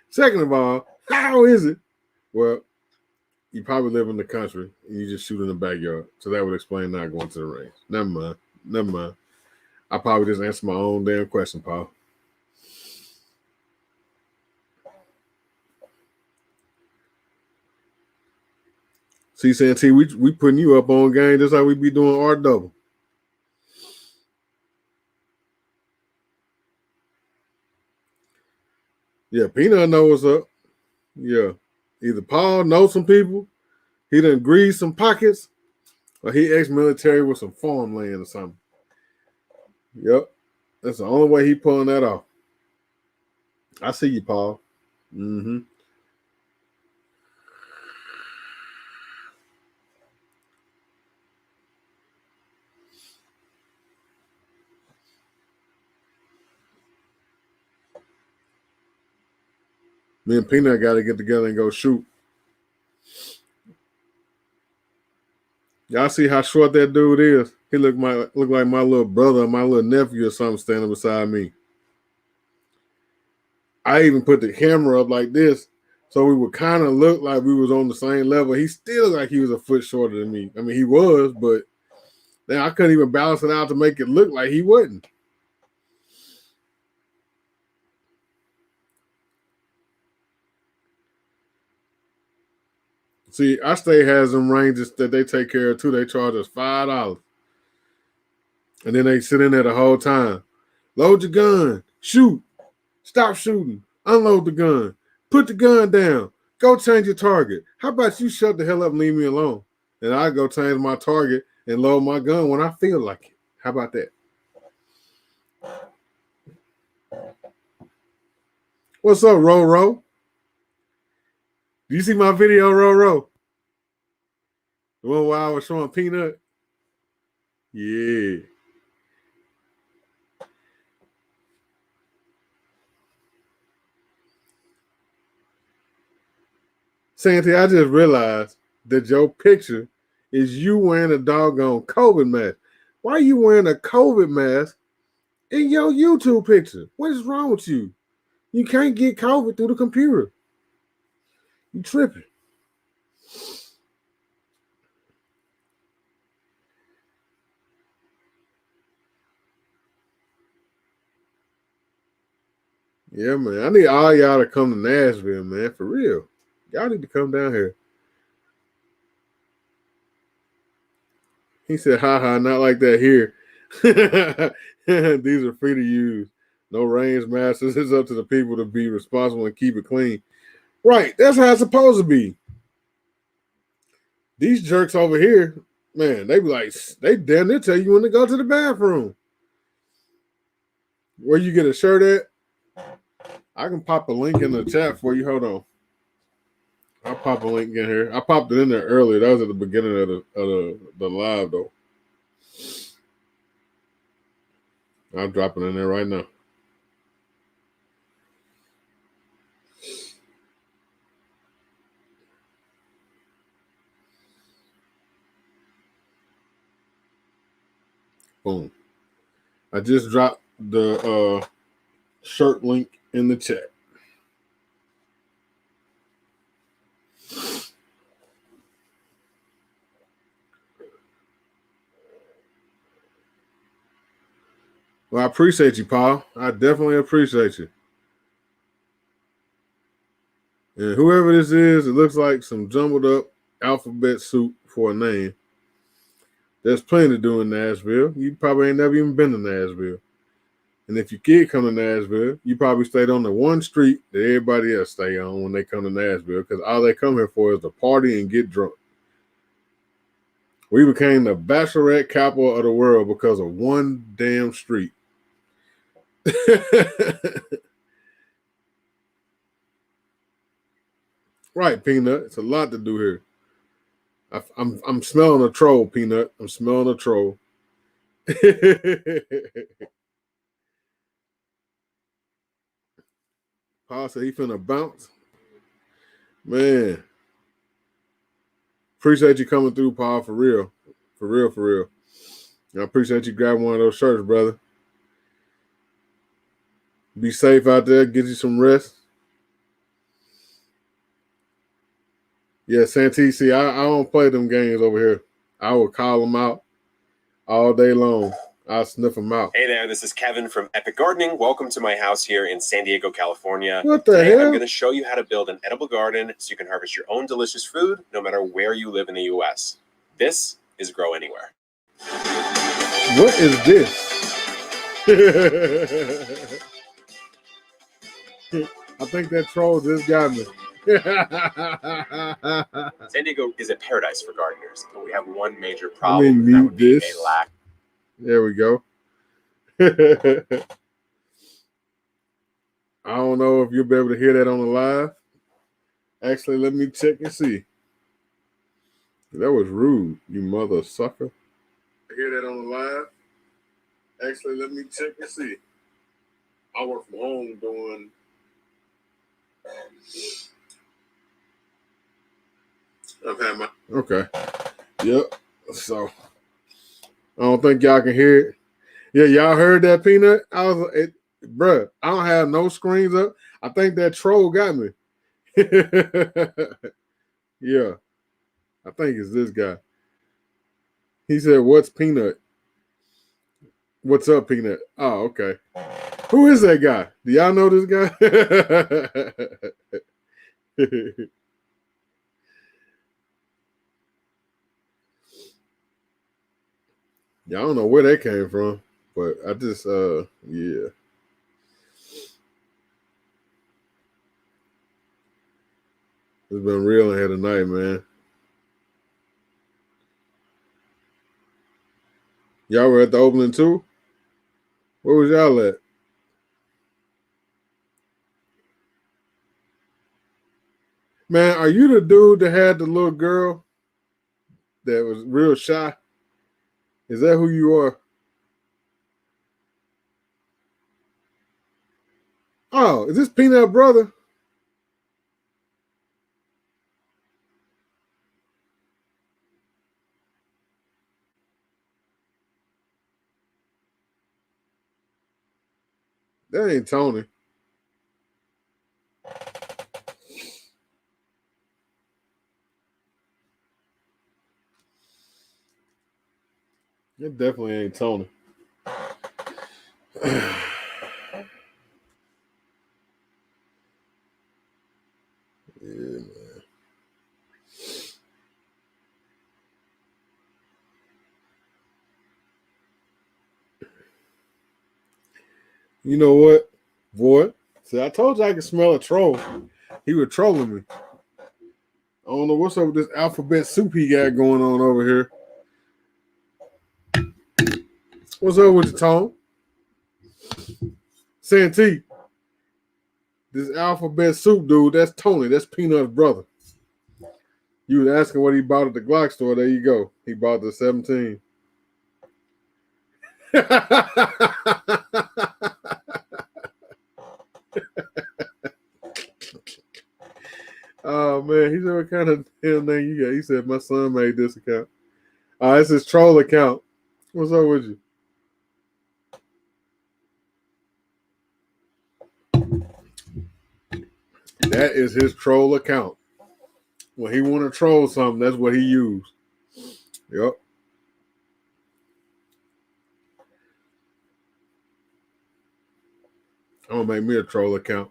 A: Second of all, how is it? Well, you probably live in the country and you just shoot in the backyard. So that would explain not going to the range. Never mind. I probably just answered my own damn question, Paul. See, Santee, we putting you up on game just like we be doing R double. Yeah, Peanut know what's up. Yeah. Either Paul knows some people, he done greased some pockets, or he ex-military with some farmland or something. Yep. That's the only way he pulling that off. I see you, Paul. Mm-hmm. Me and Peanut got to get together and go shoot. Y'all see how short that dude is? He look like my little brother or my little nephew or something standing beside me. I even put the camera up like this so we would kind of look like we was on the same level. He still looked like he was a foot shorter than me. I mean, he was, but then I couldn't even balance it out to make it look like he wasn't. See, our state has them ranges that they take care of too. They charge us $5. And then they sit in there the whole time. Load your gun. Shoot. Stop shooting. Unload the gun. Put the gun down. Go change your target. How about you shut the hell up and leave me alone? And I go change my target and load my gun when I feel like it. How about that? What's up, Ro? Do you see my video, Ro? The one where I was showing Peanut? Yeah. Santi, I just realized that your picture is you wearing a doggone COVID mask. Why are you wearing a COVID mask in your YouTube picture? What is wrong with you? You can't get COVID through the computer. You tripping. Yeah, man. I need all y'all to come to Nashville, man. For real. Y'all need to come down here. He said, not like that here. These are free to use. No range masters. It's up to the people to be responsible and keep it clean. Right. That's how it's supposed to be. These jerks over here, man, they be like, they damn near tell you when to go to the bathroom. Where you get a shirt at? I can pop a link in the chat for you. Hold on. I'll pop a link in here. I popped it in there earlier. That was at the beginning of the live, though. I'll drop it in there right now. Boom. I just dropped the shirt link in the chat. Well, I appreciate you, Paul. I definitely appreciate you. And whoever this is, it looks like some jumbled up alphabet soup for a name. There's plenty to do in Nashville. You probably ain't never even been to Nashville. And if your kid come to Nashville, you probably stayed on the one street that everybody else stay on when they come to Nashville, because all they come here for is to party and get drunk. We became the bachelorette capital of the world because of one damn street. Right, Peanut. It's a lot to do here. I'm smelling a troll, Peanut. I'm smelling a troll. Paul said he finna bounce. Man. Appreciate you coming through, Paul, for real. For real, for real. I appreciate you grabbing one of those shirts, brother. Be safe out there. Get you some rest. Yeah, Santee, see, I don't play them games over here. I will call them out all day long. I'll sniff them out.
D: Hey there, this is Kevin from Epic Gardening. Welcome to my house here in San Diego, California.
A: What the
D: Today,
A: hell?
D: I'm going to show you how to build an edible garden so you can harvest your own delicious food no matter where you live in the U.S. This is Grow Anywhere.
A: What is this? I think that troll just got me.
D: San Diego is a paradise for gardeners, but we have one major problem. That would be a lack.
A: There we go. I don't know if you'll be able to hear that on the live. Actually, let me check and see. That was rude, you mother sucker. Hear that on the live? Actually, let me check and see. I work from home doing. I've had my. Okay. Yep. So I don't think y'all can hear it. Yeah, y'all heard that, Peanut? Bruh, I don't have no screens up. I think that troll got me. Yeah. I think it's this guy. He said, "What's Peanut?" What's up, Peanut? Oh, okay. Who is that guy? Do y'all know this guy? Y'all don't know where that came from, but I just, yeah. It's been real in here tonight, man. Y'all were at the opening too? Where was y'all at? Man, are you the dude that had the little girl that was real shy? Is that who you are? Oh, is this Peanut brother? That ain't Tony. It definitely ain't Tony. Yeah, man. You know what, boy? See, I told you I could smell a troll. He was trolling me. I don't know what's up with this alphabet soup he got going on over here. What's up with you, Tom? Santee. This alphabet soup dude, that's Tony. That's Peanut's brother. You was asking what he bought at the Glock store. There you go. He bought the 17. Oh man, he said, what kind of damn name you got? He said, my son made this account. It's his troll account. What's up with you? That is his troll account. When he want to troll something, that's what he used. Yep. I'm gonna make me a troll account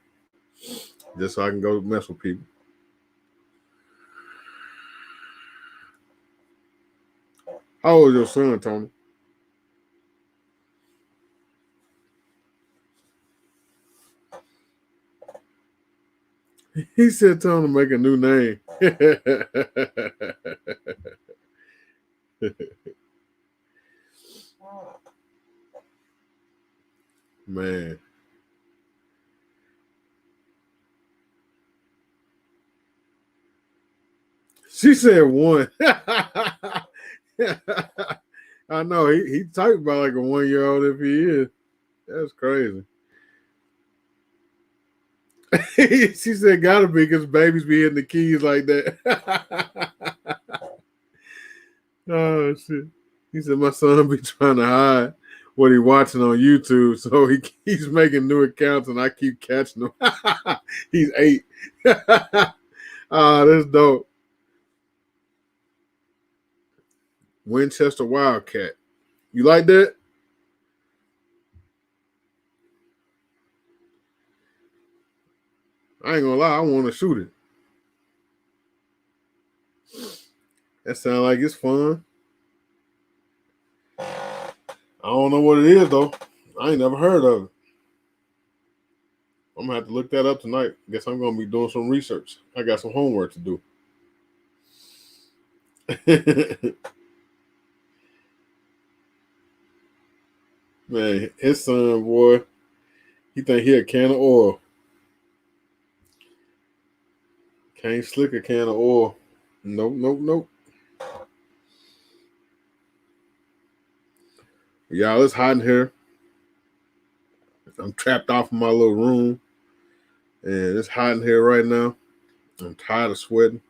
A: just so I can go mess with people. How old is your son, Tony? He said, "Tell him to make a new name." Man. She said one. I know. He typed about like a 1-year-old if he is. That's crazy. She said, gotta be because babies be hitting the keys like that. Oh, shit. He said, my son be trying to hide what he watching on YouTube, so he's making new accounts and I keep catching him. He's 8. That's dope. Winchester Wildcat. You like that? I ain't gonna lie, I want to shoot it. That sounds like it's fun. I don't know what it is, though. I ain't never heard of it. I'm going to have to look that up tonight. Guess I'm going to be doing some research. I got some homework to do. Man, his son, boy, he think he a can of oil. Can't slick a can of oil. Nope. Y'all, it's hot in here. I'm trapped off in my little room. And it's hot in here right now. I'm tired of sweating.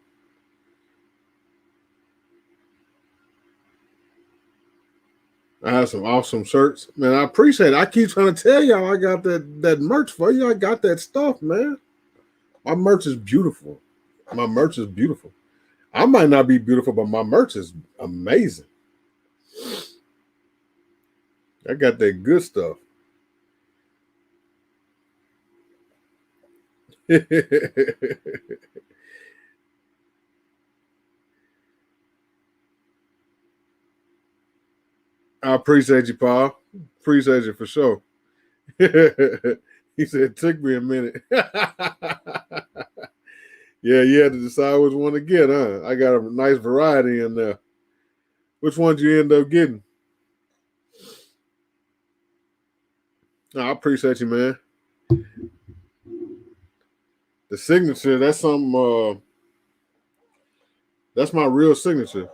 A: I have some awesome shirts. Man, I appreciate it. I keep trying to tell y'all I got that merch for you. I got that stuff, man. My merch is beautiful. My merch is beautiful. I might not be beautiful, but my merch is amazing. I got that good stuff. I appreciate you, Paul. Appreciate you for sure. He said, it took me a minute. Yeah, you had to decide which one to get, huh? I got a nice variety in there. Which one did you end up getting? No, I appreciate you, man. The signature, that's something, that's my real signature.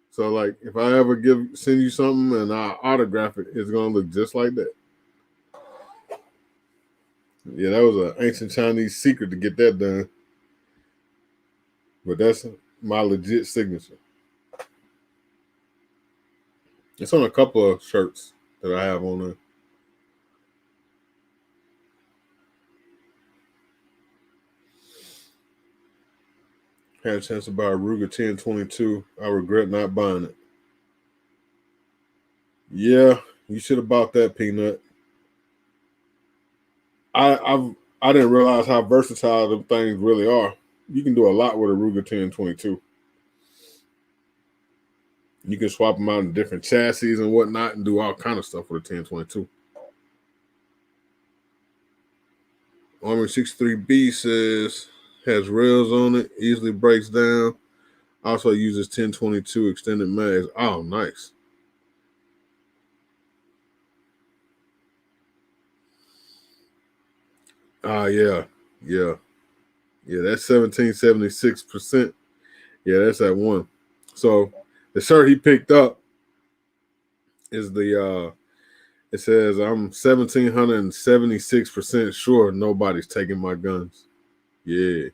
A: So, like, if I ever send you something and I autograph it, it's going to look just like that. Yeah, that was an ancient Chinese secret to get that done. But that's my legit signature. It's on a couple of shirts that I have on there. Had a chance to buy a Ruger 1022. I regret not buying it. Yeah, you should have bought that, Peanut. I didn't realize how versatile them things really are. You can do a lot with a Ruger 1022. You can swap them out in different chassis and whatnot and do all kind of stuff with a 1022. Army 63B says has rails on it, easily breaks down. Also uses 1022 extended mags. Oh, nice. Yeah. That's 1776%. Yeah, that's that one. So the shirt he picked up is It says I'm 1,776% sure nobody's taking my guns. Yeah.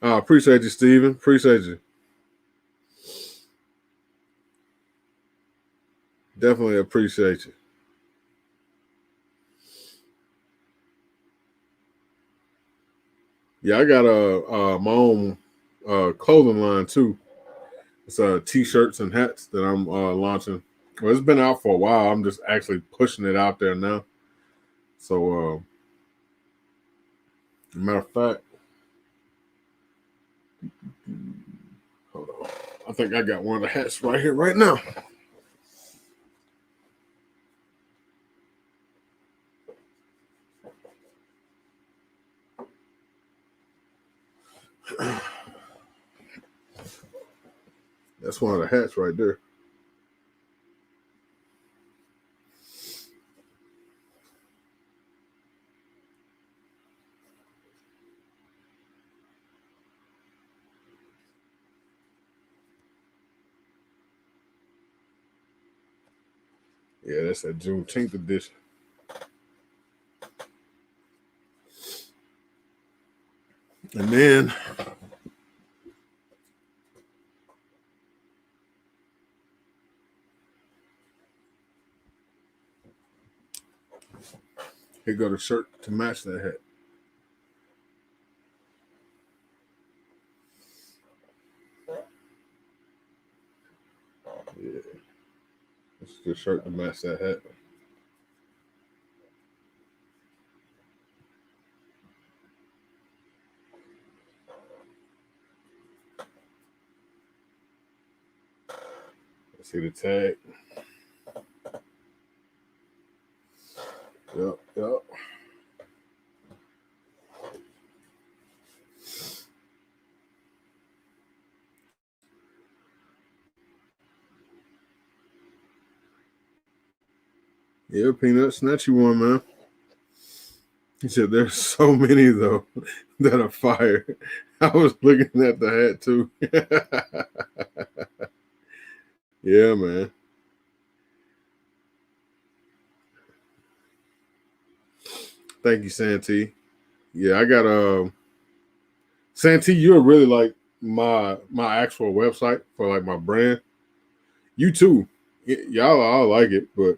A: I appreciate you, Steven. Appreciate you. Definitely appreciate you. Yeah, I got my own clothing line too. It's t-shirts and hats that I'm launching. Well, it's been out for a while. I'm just actually pushing it out there now. So, matter of fact, hold on. I think I got one of the hats right here, right now. That's one of the hats right there. Yeah, that's a Juneteenth edition. And then here go the shirt to match that hat. Yeah. It's the shirt to match that hat. See the tag. Yep. Yeah, Peanut, snatch you one, man. He said there's so many though that are fire. I was looking at the hat too. Yeah, man. Thank you, Santee. Yeah, I got Santee, you're really like my actual website for like my brand. You too. Y'all all like it, but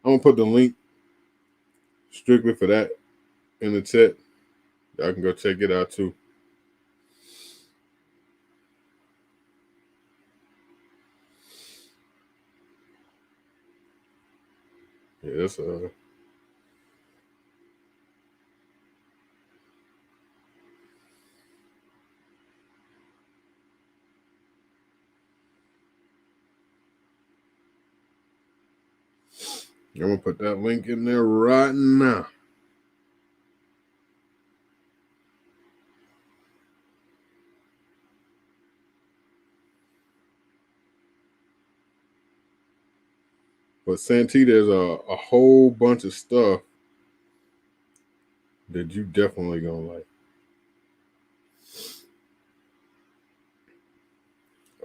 A: I'm gonna put the link strictly for that in the chat. Y'all can go check it out too. Yeah, that's I'm gonna put that link in there right now. But Santee, there's a whole bunch of stuff that you definitely gonna like.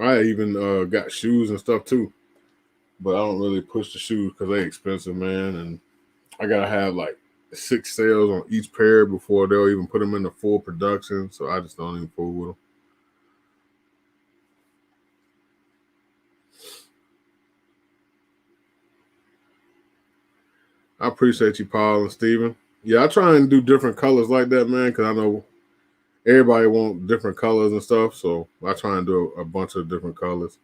A: I even got shoes and stuff too, but I don't really push the shoes because they're expensive, man. And I gotta have like 6 sales on each pair before they'll even put them into full production. So I just don't even fool with them. I appreciate you, Paul and Steven. Yeah, I try and do different colors like that, man, because I know everybody wants different colors and stuff. So I try and do a bunch of different colors.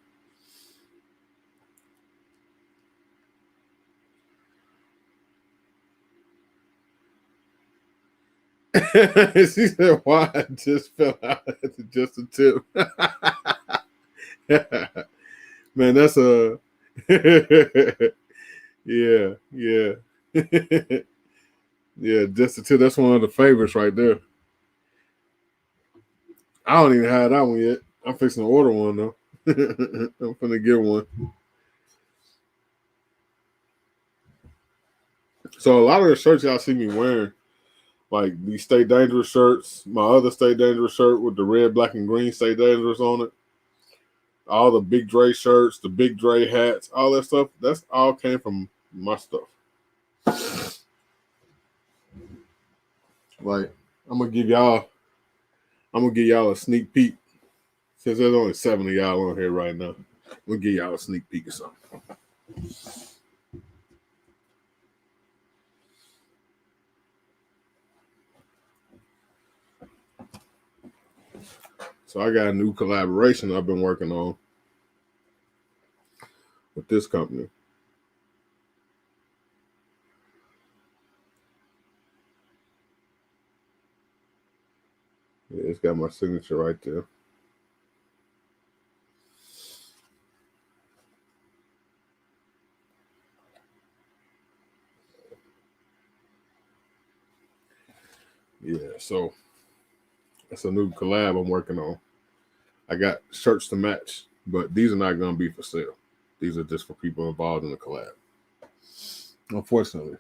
A: She said, "Why I just fell out at just a tip." Man, that's a yeah. Yeah, just a tip. That's one of the favorites right there. I don't even have that one yet. I'm fixing to order one though. I'm gonna get one. So a lot of the shirts y'all see me wearing, like these Stay Dangerous shirts, my other Stay Dangerous shirt with the red, black, and green Stay Dangerous on it. all the Big Dre shirts, the Big Dre hats, all that stuff. That's all came from my stuff. Like I'm gonna give y'all a sneak peek. Since there's only 7 of y'all on here right now, we'll give y'all a sneak peek or something. So I got a new collaboration I've been working on with this company. Yeah, it's got my signature right there. Yeah, so that's a new collab I'm working on. I got shirts to match, but these are not going to be for sale. These are just for people involved in the collab. Unfortunately.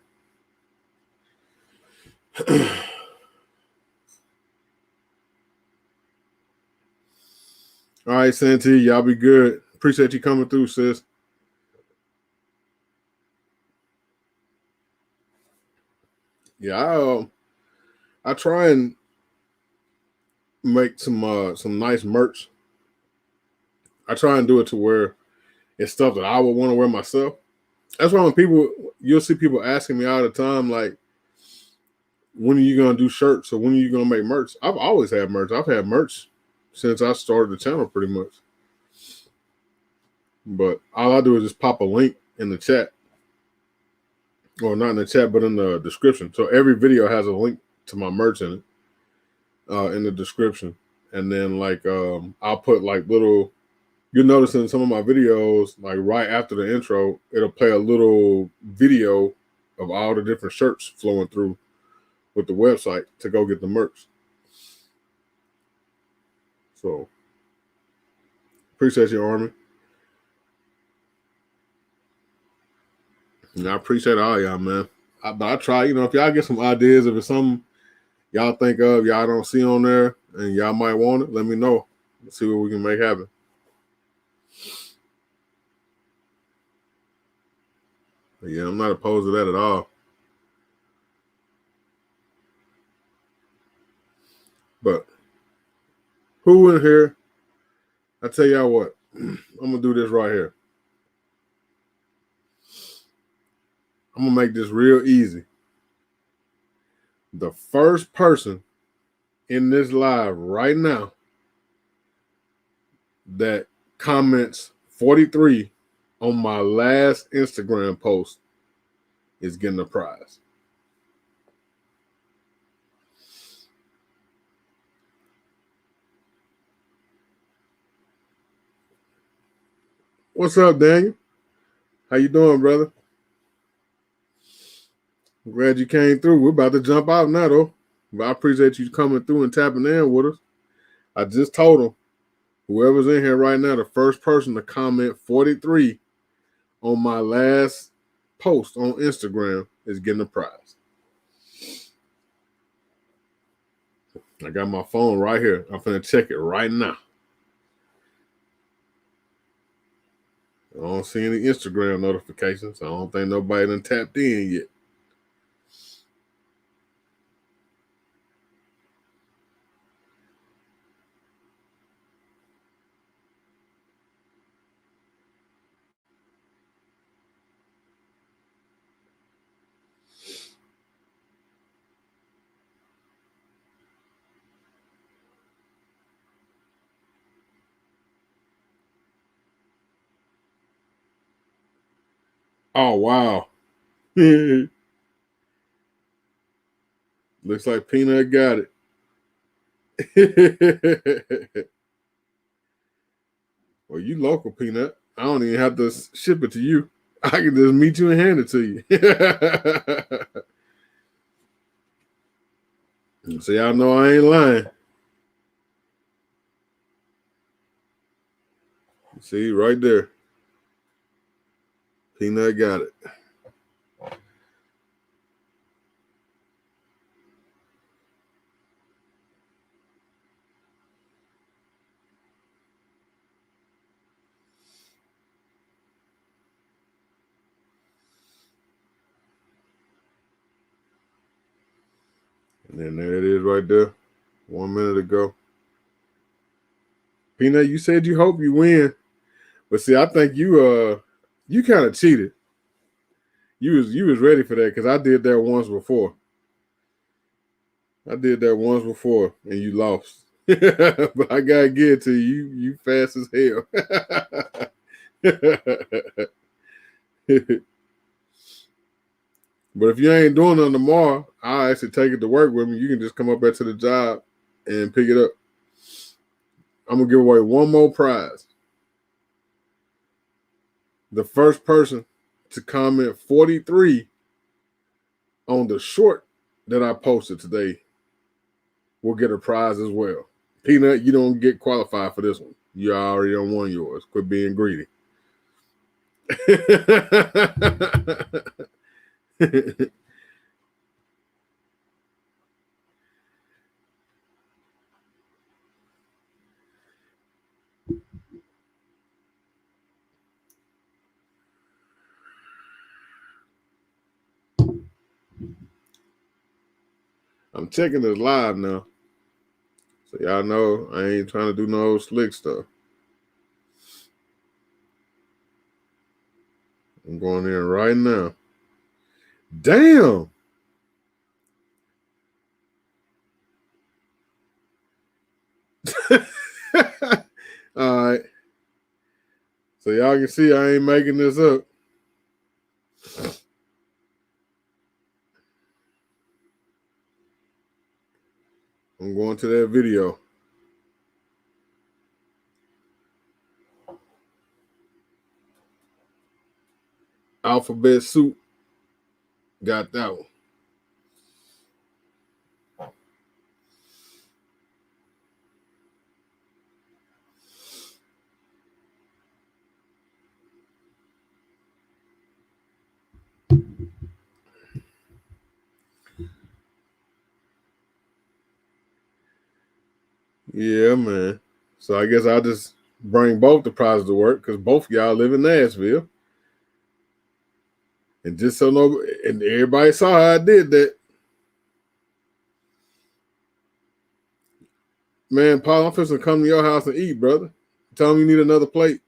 A: All right, Santee, y'all be good. Appreciate you coming through, sis. Yeah, I try and make some nice merch. I try and do it to where it's stuff that I would want to wear myself. That's why you'll see people asking me all the time, like, when are you gonna do shirts or when are you gonna make merch? I've always had merch. I've had merch since I started the channel, pretty much. But all I do is just pop a link in the chat, or not in the chat, but in the description. So every video has a link to my merch in it, in the description. And then I'll put like little. You'll notice in some of my videos, like right after the intro, it'll play a little video of all the different shirts flowing through with the website to go get the merch. So appreciate you, Army. And I appreciate all y'all, man. But I try, if y'all get some ideas, if it's something y'all think of, y'all don't see on there, and y'all might want it, let me know. Let's see what we can make happen. But yeah, I'm not opposed to that at all. But who in here? I tell y'all what, I'm gonna do this right here. I'm gonna make this real easy. The first person in this live right now that comments 43 on my last Instagram post is getting a prize. What's up, Daniel? How you doing, brother? I'm glad you came through. We're about to jump out now, though. But I appreciate you coming through and tapping in with us. I just told them, whoever's in here right now, the first person to comment 43 on my last post on Instagram is getting a prize. I got my phone right here. I'm finna check it right now. I don't see any Instagram notifications. I don't think nobody done tapped in yet. Oh, wow. Looks like Peanut got it. Well, you local, Peanut. I don't even have to ship it to you. I can just meet you and hand it to you. So y'all know I ain't lying. See, right there. Peanut got it. And there it is right there. 1 minute ago. Peanut, you said you hope you win. But see, I think you kind of cheated. You was ready for that because I did that once before. And you lost. But I gotta get it to you. You fast as hell. But if you ain't doing nothing tomorrow, I'll actually take it to work with me. You can just come up there to the job and pick it up. I'm gonna give away one more prize. The first person to comment 43 on the short that I posted today will get a prize as well. Peanut, you don't get qualified for this one. You already don't won yours. Quit being greedy. I'm checking this live now. So y'all know I ain't trying to do no slick stuff. I'm going in right now. Damn. All right. So y'all can see I ain't making this up. I'm going to that video. Alphabet Soup got that one. Yeah, man. So I guess I'll just bring both the prizes to work because both of y'all live in Nashville. And just so and everybody saw how I did that. Man, Paul, I'm supposed to come to your house and eat, brother. Tell me you need another plate.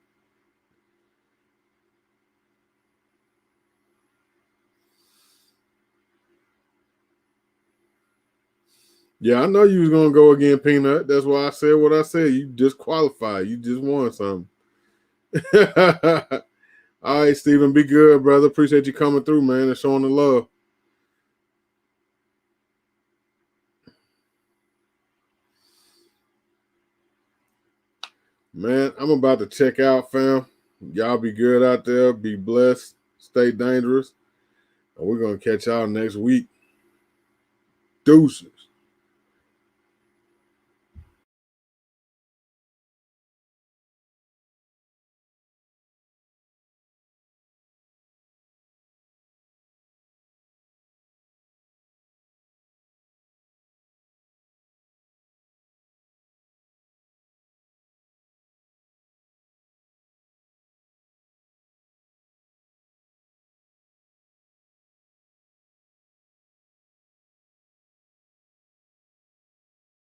A: Yeah, I know you was gonna go again, Peanut. That's why I said what I said. You just qualified. You just won something. All right, Steven, be good, brother. Appreciate you coming through, man, and showing the love. Man, I'm about to check out, fam. Y'all be good out there. Be blessed. Stay dangerous. And we're going to catch y'all next week. Deuces.